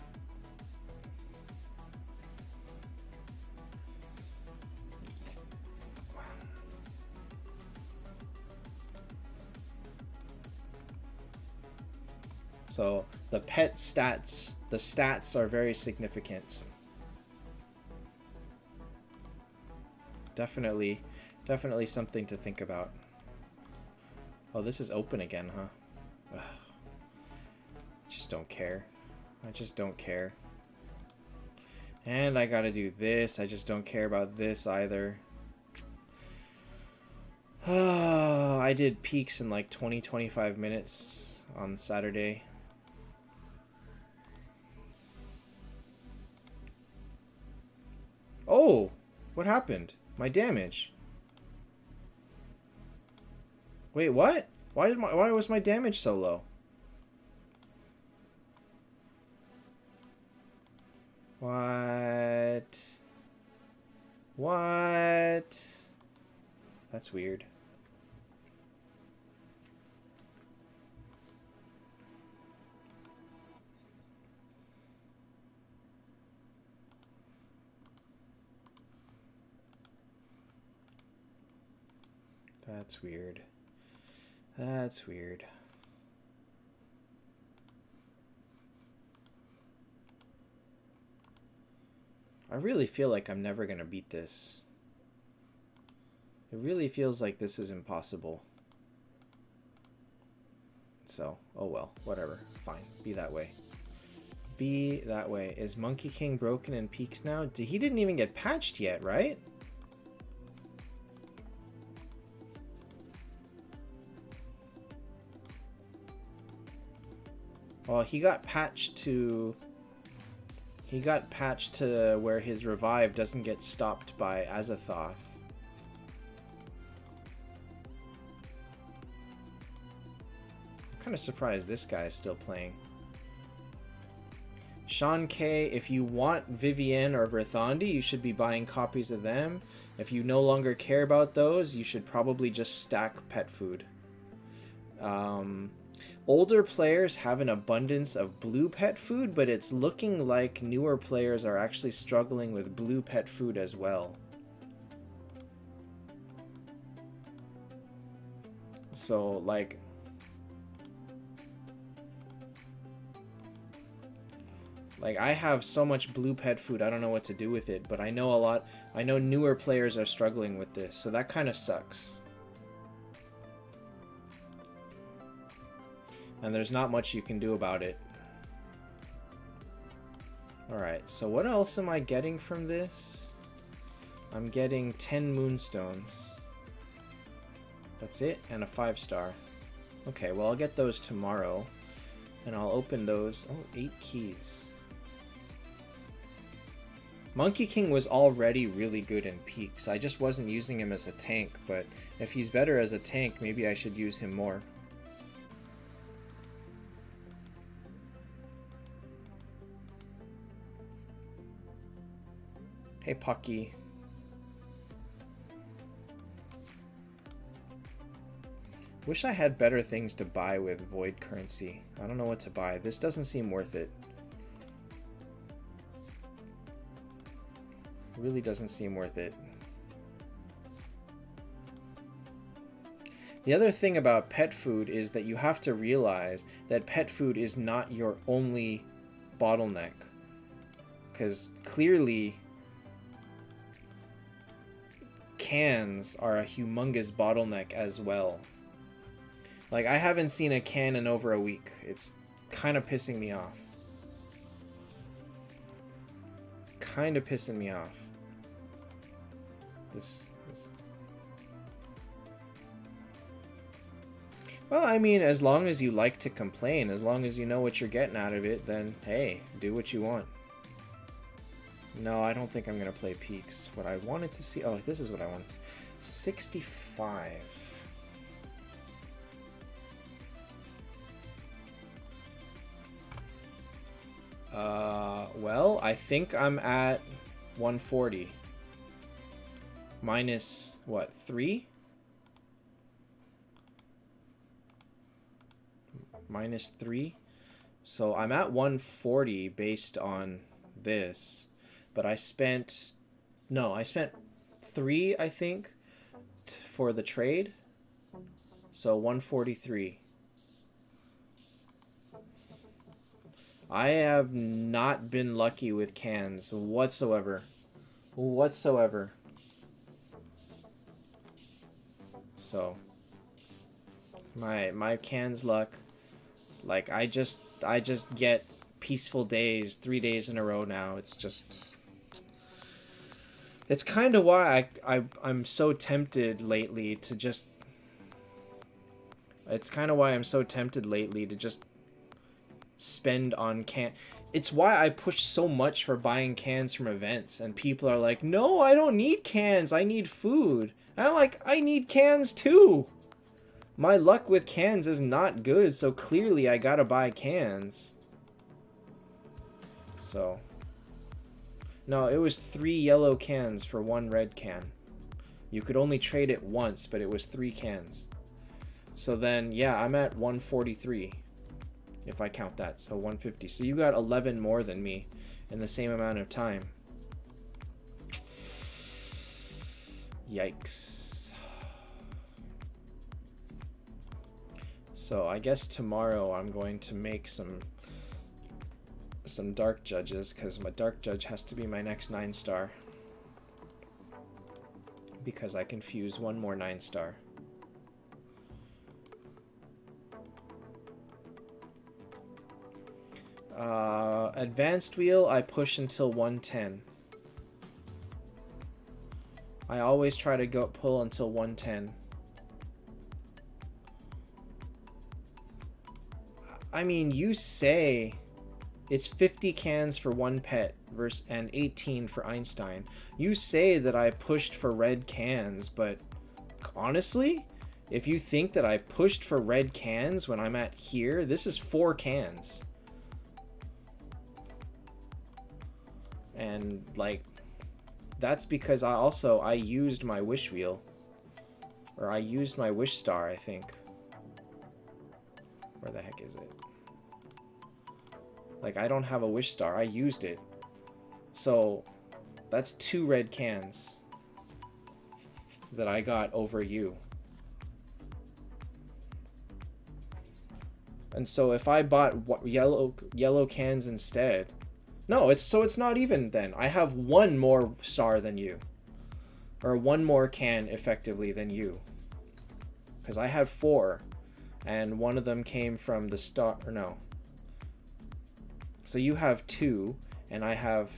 Speaker 1: So the pet stats, the stats are very significant. Definitely something to think about. Oh, this is open again, huh? Ugh. I just don't care. I just don't care. And I gotta do this. I just don't care about this either. I did peaks in like 20-25 minutes on Saturday. Oh, what happened? My damage. Wait, what? Why was my damage so low? What? What? That's weird. That's weird. That's weird. I really feel like I'm never gonna beat this. It really feels like this is impossible. So, oh well, whatever. Fine. Be that way. Be that way. Is Monkey King broken in peaks now? He didn't even get patched yet, right? Well, he got patched to where his revive doesn't get stopped by Azathoth. I'm kind of surprised this guy is still playing. Sean K, if you want Vivienne or Verthandi, you should be buying copies of them. If you no longer care about those, you should probably just stack pet food. Older players have an abundance of blue pet food, but it's looking like newer players are actually struggling with blue pet food as well. So, like, I have so much blue pet food, I don't know what to do with it, but I know newer players are struggling with this, so that kind of sucks. And there's not much you can do about it. Alright, so what else am I getting from this? I'm getting 10 moonstones. That's it, and a 5-star. Okay, well I'll get those tomorrow. And I'll open those. Oh, 8 keys. Monkey King was already really good in peaks. I just wasn't using him as a tank, but if he's better as a tank, maybe I should use him more. Hey, Pucky. Wish I had better things to buy with void currency. I don't know what to buy. This doesn't seem worth it. It really doesn't seem worth it. The other thing about pet food is that you have to realize that pet food is not your only bottleneck. Because clearly cans are a humongous bottleneck as well. Like, I haven't seen a can in over a week. It's kind of pissing me off. Kind of pissing me off. This. Well, I mean, as long as you like to complain, as long as you know what you're getting out of it, then, hey, do what you want. No, I don't think I'm going to play Peaks. What I wanted to see... Oh, this is what I wanted. 65. Well, I think I'm at 140. Minus, what, 3? Minus 3. So I'm at 140 based on this. But I spent... No, I spent 3, I think, for the trade. So 143. I have not been lucky with cans whatsoever. Whatsoever. So my cans luck, like I just get peaceful days 3 days in a row now. It's just, it's kind of why I'm so tempted lately to just, it's kind of why I'm so tempted lately to just spend on can. It's why I push so much for buying cans from events, and people are like, no, I don't need cans, I need food. And I'm like, I need cans too. My luck with cans is not good, so clearly I gotta buy cans. So no, it was 3 yellow cans for 1 red can. You could only trade it once, but it was 3 cans. So then, yeah, I'm at 143. If I count that, so 150. So you got 11 more than me in the same amount of time. Yikes. So I guess tomorrow I'm going to make some dark judges, because my dark judge has to be my next 9-star. Because I can fuse 1 more 9-star. Advanced wheel, I push until 110. I always try to go pull until 110. I mean, you say it's 50 cans for 1 pet versus and 18 for Einstein. You say that I pushed for red cans, but honestly, if you think that I pushed for red cans when I'm at here, this is 4 cans. And like, that's because I used my wish wheel, or I used my wish star, I think. Where the heck is it? Like, I don't have a wish star, I used it. So that's 2 red cans that I got over you. And so if I bought yellow cans instead, no, it's not even then. I have 1 more star than you. Or 1 more can, effectively, than you. Because I had 4. And 1 of them came from the star... Or no. So you have 2. And I have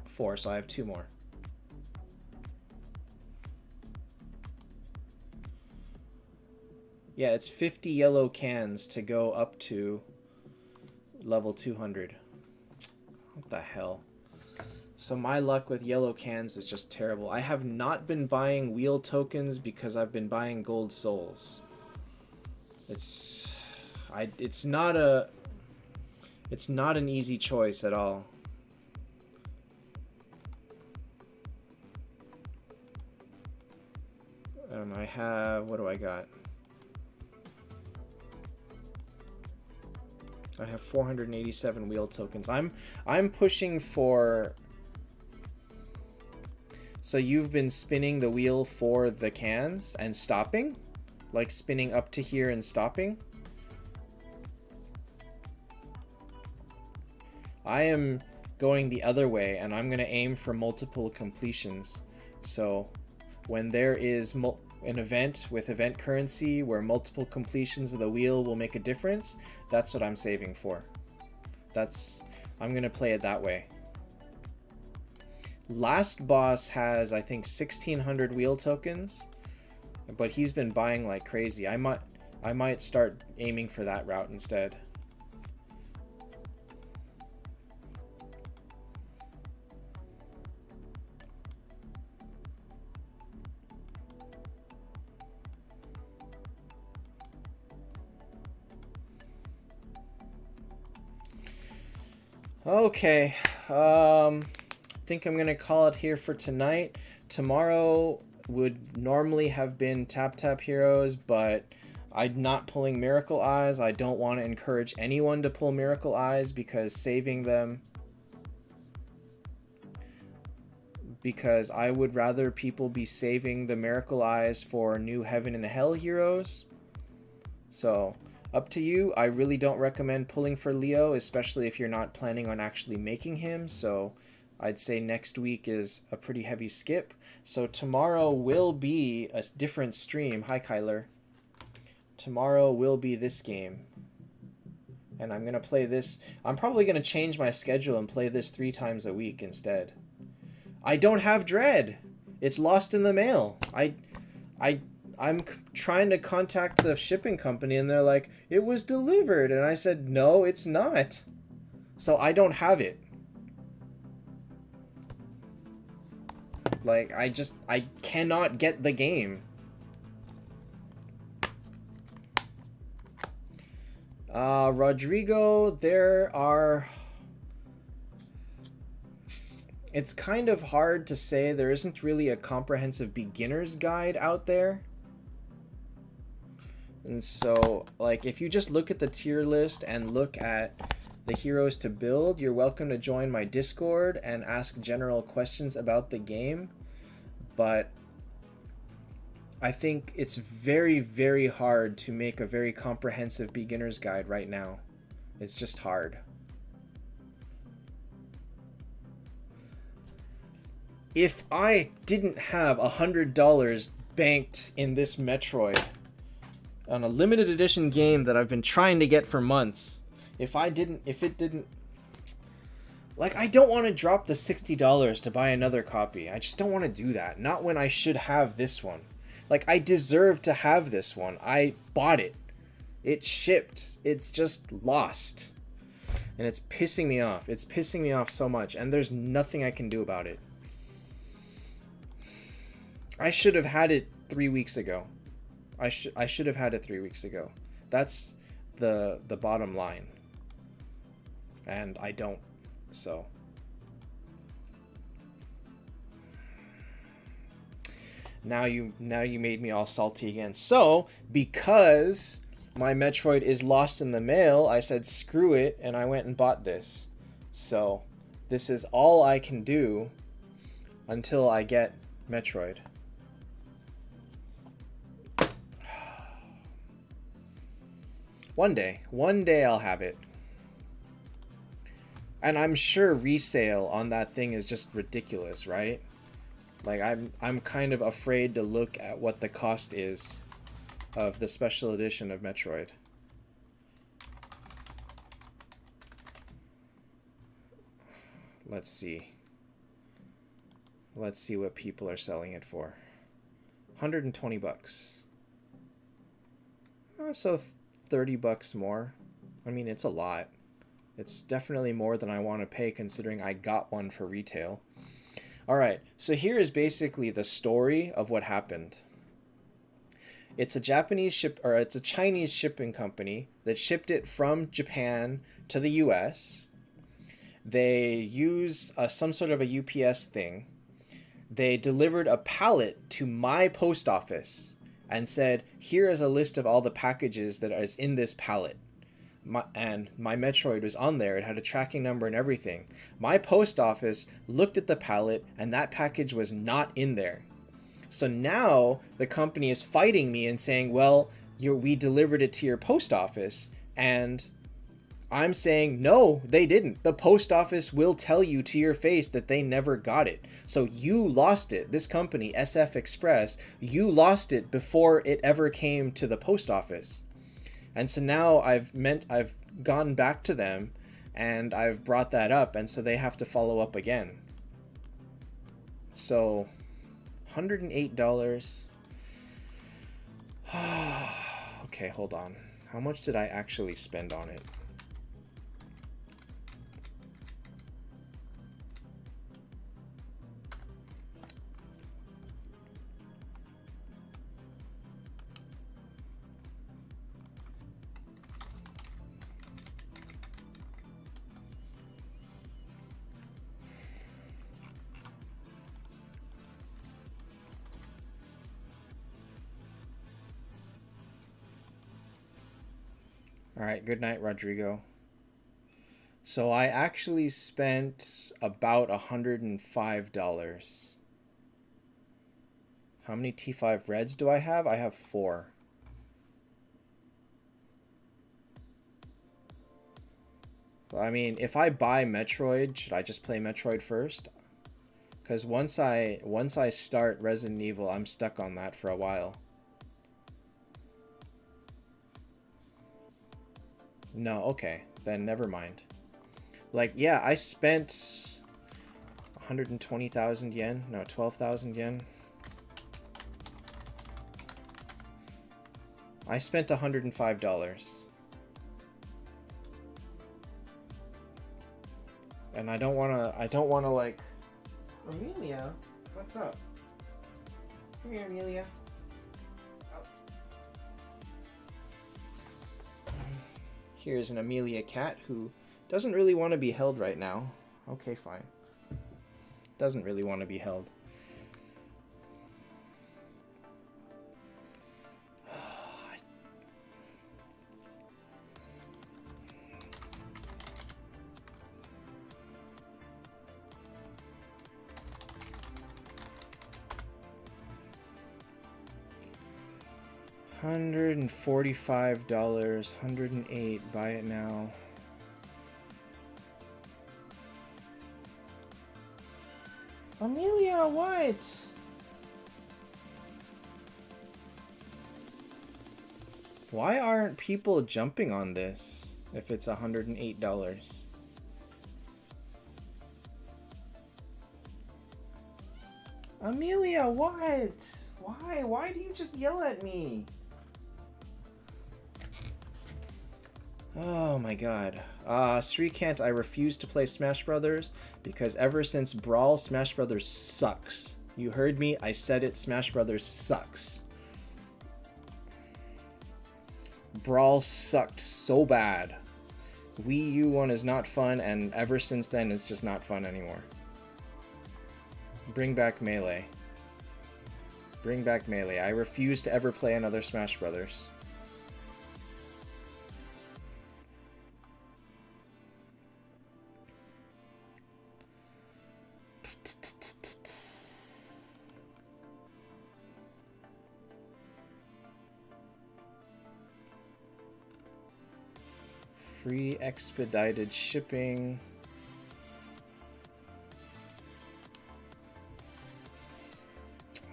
Speaker 1: 4. So I have 2 more. Yeah, it's 50 yellow cans to go up to level 200. What the hell? So my luck with yellow cans is just terrible. I have not been buying wheel tokens because I've been buying gold souls. It's not an easy choice at all. I have, what do I got? I have 487 wheel tokens. I'm pushing for... So you've been spinning the wheel for the cans and stopping? Like spinning up to here and stopping? I am going the other way, and I'm going to aim for multiple completions. So when there is an event with event currency where multiple completions of the wheel will make a difference, that's what I'm saving for. I'm going to play it that way. Last boss has, I think, 1,600 wheel tokens, but he's been buying like crazy. I might start aiming for that route instead. Okay, think I'm gonna call it here for tonight. Tomorrow would normally have been Taptap Heroes, but I'm not pulling Miracle Eyes. I don't want to encourage anyone to pull Miracle Eyes because I would rather people be saving the Miracle Eyes for new Heaven and Hell heroes. So up to you. I really don't recommend pulling for Leo, especially if you're not planning on actually making him. So I'd say next week is a pretty heavy skip. So tomorrow will be a different stream. Hi, Kyler. Tomorrow will be this game. And I'm going to play this. I'm probably going to change my schedule and play this 3 times a week instead. I don't have Dread. It's lost in the mail. I'm trying to contact the shipping company and they're like, it was delivered. And I said, no, it's not. So I don't have it. Like, I cannot get the game. Rodrigo, it's kind of hard to say. There isn't really a comprehensive beginner's guide out there. And so, like, if you just look at the tier list and look at the heroes to build, you're welcome to join my Discord and ask general questions about the game. But I think it's very, very hard to make a very comprehensive beginner's guide right now. It's just hard. If I didn't have $100 banked in this Metroid on a limited edition game that I've been trying to get for months, if it didn't, like, I don't want to drop the $60 to buy another copy. I just don't want to do that. Not when I should have this one. Like, I deserve to have this one. I bought it. It shipped. It's just lost. And it's pissing me off. It's pissing me off so much. And there's nothing I can do about it. I should have had it 3 weeks ago. I should have had it 3 weeks ago. That's the bottom line. And I don't. So now you made me all salty again. So because my Metroid is lost in the mail, I said screw it and I went and bought this. So this is all I can do until I get Metroid. One day I'll have it. And I'm sure resale on that thing is just ridiculous, right? Like, I'm kind of afraid to look at what the cost is of the special edition of Metroid. Let's see. Let's see what people are selling it for. 120 bucks. So 30 bucks more. I mean, it's a lot. It's definitely more than I want to pay considering I got one for retail. All right, so here is basically the story of what happened. It's a Chinese shipping company that shipped it from Japan to the US. They use some sort of a UPS thing. They delivered a pallet to my post office and said, here is a list of all the packages that is in this pallet. and my Metroid was on there. It had a tracking number and everything. My post office looked at the pallet and that package was not in there. So now the company is fighting me and saying, well, we delivered it to your post office. And I'm saying, no, they didn't. The post office will tell you to your face that they never got it. So you lost it. This company, SF Express, you lost it before it ever came to the post office. And so now I've gone back to them and I've brought that up, and so they have to follow up again. So $108. Okay, hold on. How much did I actually spend on it? All right, good night, Rodrigo. So I actually spent about $105. How many T5 Reds do I have? I have 4. I mean, if I buy Metroid, should I just play Metroid first? Because once I start Resident Evil, I'm stuck on that for a while. No, okay, then never mind. Like, yeah, I spent 120,000 yen. No, 12,000 yen. I spent $105. And I don't wanna like... Amelia, what's up? Come here, Amelia. Here's an Amelia cat who doesn't really want to be held right now. Okay, fine. Doesn't really want to be held. $145, $108, buy it now. Amelia, what? Why aren't people jumping on this if it's $108? Amelia, what? Why? Why do you just yell at me? Oh my god. Srikant, I refuse to play Smash Brothers because ever since Brawl, Smash Brothers sucks. You heard me, I said it, Smash Brothers sucks. Brawl sucked so bad. Wii U one is not fun, and ever since then it's just not fun anymore. Bring back Melee. Bring back Melee. I refuse to ever play another Smash Brothers. Free expedited shipping.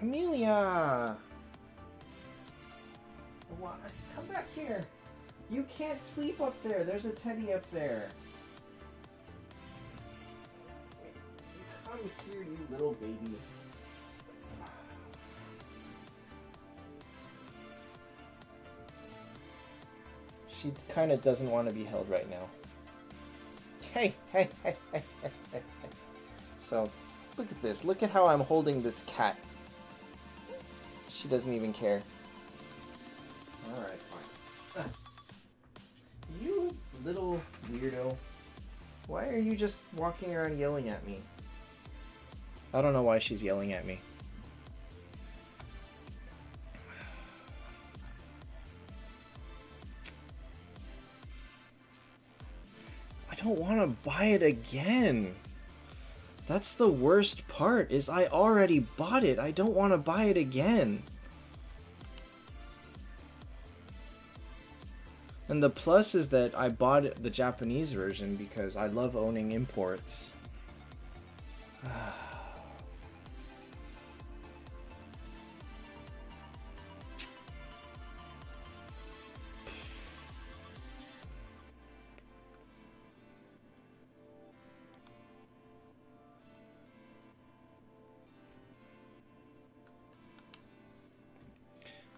Speaker 1: Amelia! What? Come back here. You can't sleep up there. There's a teddy up there. Come here, you little baby. She kind of doesn't want to be held right now. Hey, hey, hey, hey, hey, hey. So, look at this. Look at how I'm holding this cat. She doesn't even care. Alright, fine. You little weirdo. Why are you just walking around yelling at me? I don't know why she's yelling at me. I don't want to buy it again. That's the worst part, is I already bought it. I don't want to buy it again. And the plus is that I bought the Japanese version because I love owning imports.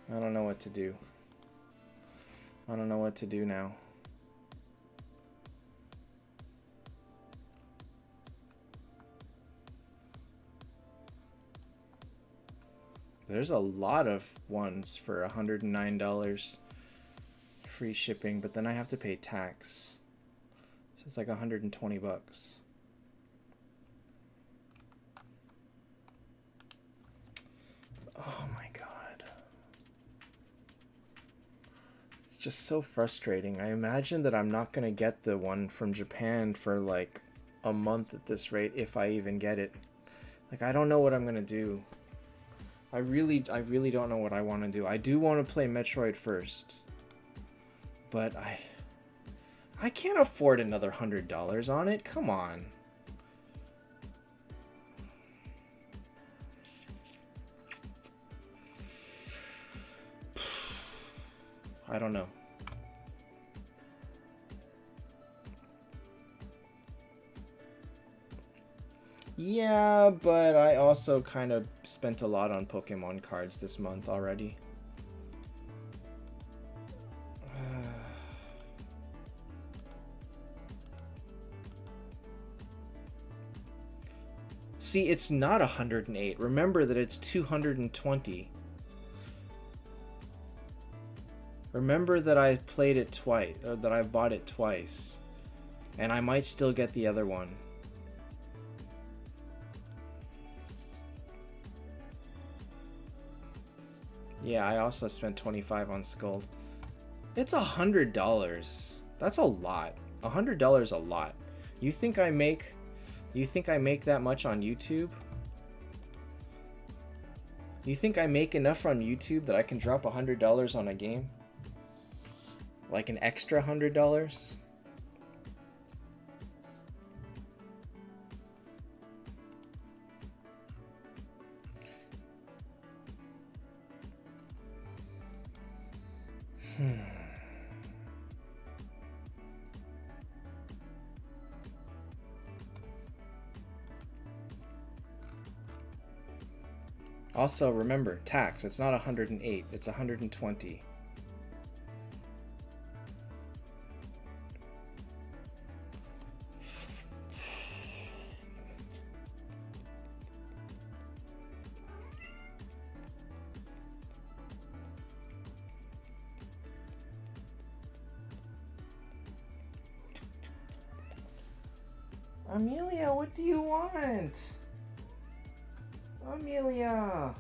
Speaker 1: I don't know what to do. I don't know what to do now. There's a lot of ones for $109 free shipping, but then I have to pay tax. So it's like 120 bucks. Oh my god. It's just so frustrating. I imagine that I'm not gonna get the one from Japan for like a month at this rate, if I even get it. Like, I don't know what I'm gonna do. I really don't know what I want to do. I do want to play Metroid first, but I can't afford another $100 on it. Come on. I don't know. Yeah, but I also kind of spent a lot on Pokemon cards this month already. See, it's not 108. Remember that it's 220. Remember that I played it twice, or that I bought it twice. And I might still get the other one. Yeah, I also spent 25 on Skull. It's $100. That's a lot. $100 a lot. You think I make that much on YouTube? You think I make enough on YouTube that I can drop $100 on a game? Like an extra $100? Also, remember, tax. It's not 108. It's 120. Amelia, what do you want? Amelia.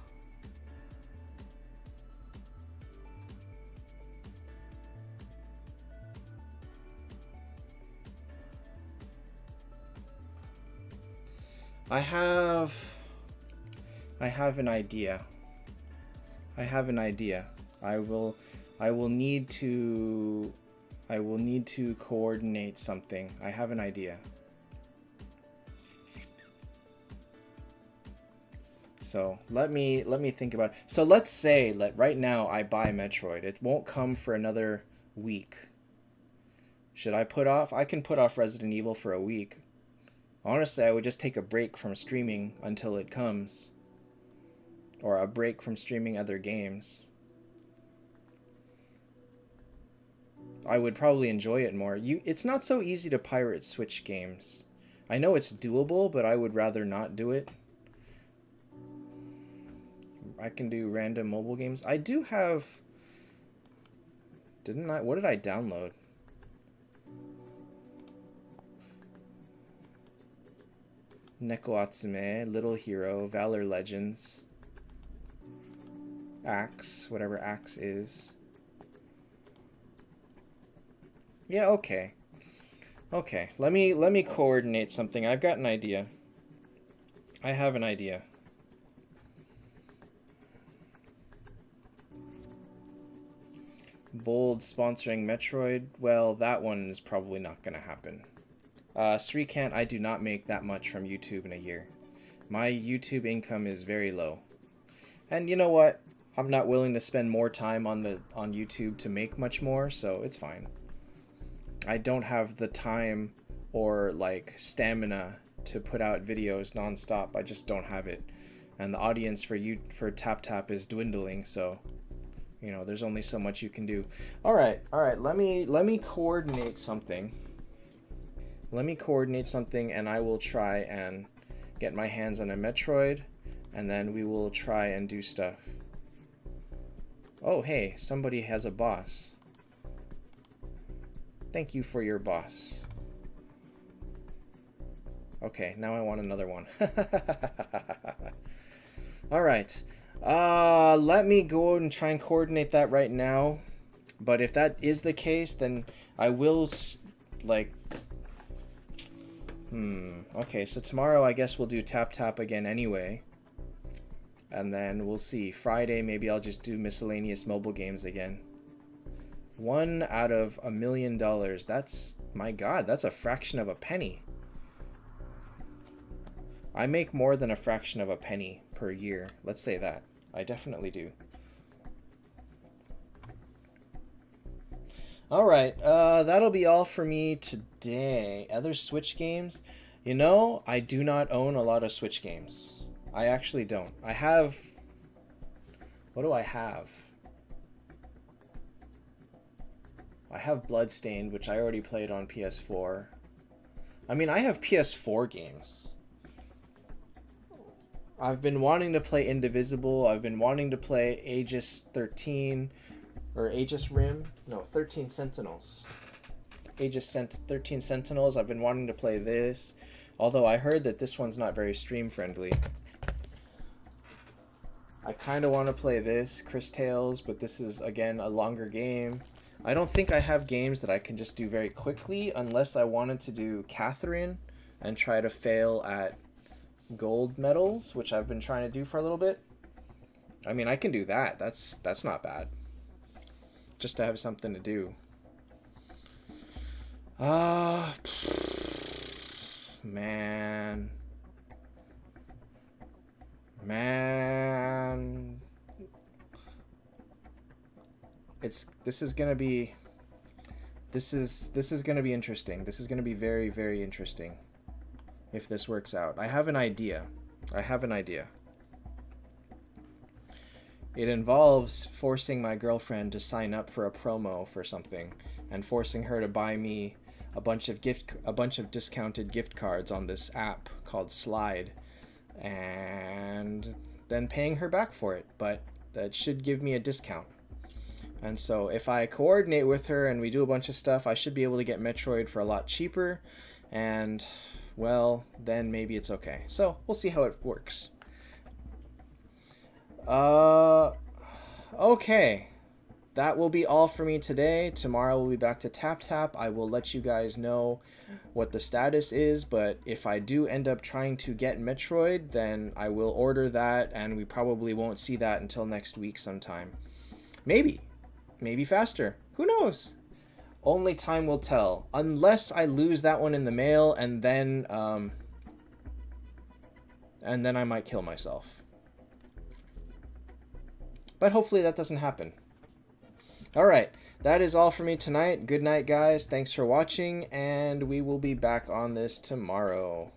Speaker 1: I have an idea. I will need to coordinate something. I have an idea. So let me think about it. So let's say that right now I buy Metroid. It won't come for another week. Should I put off? I can put off Resident Evil for a week. Honestly, I would just take a break from streaming until it comes. Or a break from streaming other games. I would probably enjoy it more. It's not so easy to pirate Switch games. I know it's doable, but I would rather not do it. I can do random mobile games. I do have... Didn't I? What did I download? Neko Atsume, Little Hero, Valor Legends, Axe, whatever Axe is. Yeah, okay. Okay, let me coordinate something. I've got an idea. I have an idea. Bold sponsoring Metroid. Well, that one is probably not going to happen. Srikant, I do not make that much from YouTube in a year. My YouTube income is very low. And you know what? I'm not willing to spend more time on YouTube to make much more, so it's fine. I don't have the time or like stamina to put out videos nonstop. I just don't have it. And the audience for Taptap is dwindling, so you know, there's only so much you can do. All right. Let me coordinate something. Let me coordinate something, and I will try and get my hands on a Metroid, and then we will try and do stuff. Oh, hey, somebody has a boss. Thank you for your boss. Okay, now I want another one. All right. Let me go and try and coordinate that right now. But if that is the case, then I will, like... Okay, so tomorrow I guess we'll do Taptap again anyway. And then we'll see. Friday, maybe I'll just do miscellaneous mobile games again. 1 out of $1 million. That's, my God, that's a fraction of a penny. I make more than a fraction of a penny per year. Let's say that. I definitely do. Alright, that'll be all for me today. Other Switch games? You know, I do not own a lot of Switch games. I actually don't. I have... What do I have? I have Bloodstained, which I already played on PS4. I mean, I have PS4 games. I've been wanting to play Indivisible. I've been wanting to play Aegis 13... Or Aegis Rim? No, 13 Sentinels. 13 Sentinels. I've been wanting to play this. Although I heard that this one's not very stream friendly. I kind of want to play this, Chris Tales, but this is, again, a longer game. I don't think I have games that I can just do very quickly unless I wanted to do Catherine and try to fail at gold medals, which I've been trying to do for a little bit. I mean, I can do that. That's not bad. Just to have something to do. Man. This is gonna be interesting. This is gonna be very, very interesting if this works out. I have an idea. It involves forcing my girlfriend to sign up for a promo for something and forcing her to buy me a bunch of discounted gift cards on this app called Slide, and then paying her back for it, but that should give me a discount. And so if I coordinate with her and we do a bunch of stuff, I should be able to get Metroid for a lot cheaper, and well, then maybe it's okay. So we'll see how it works. Okay. That will be all for me today. Tomorrow we'll be back to Taptap. I will let you guys know what the status is, but if I do end up trying to get Metroid, then I will order that, and we probably won't see that until next week sometime. Maybe faster. Who knows? Only time will tell. Unless I lose that one in the mail, and then I might kill myself. But hopefully that doesn't happen. Alright, that is all for me tonight. Good night, guys. Thanks for watching, and we will be back on this tomorrow.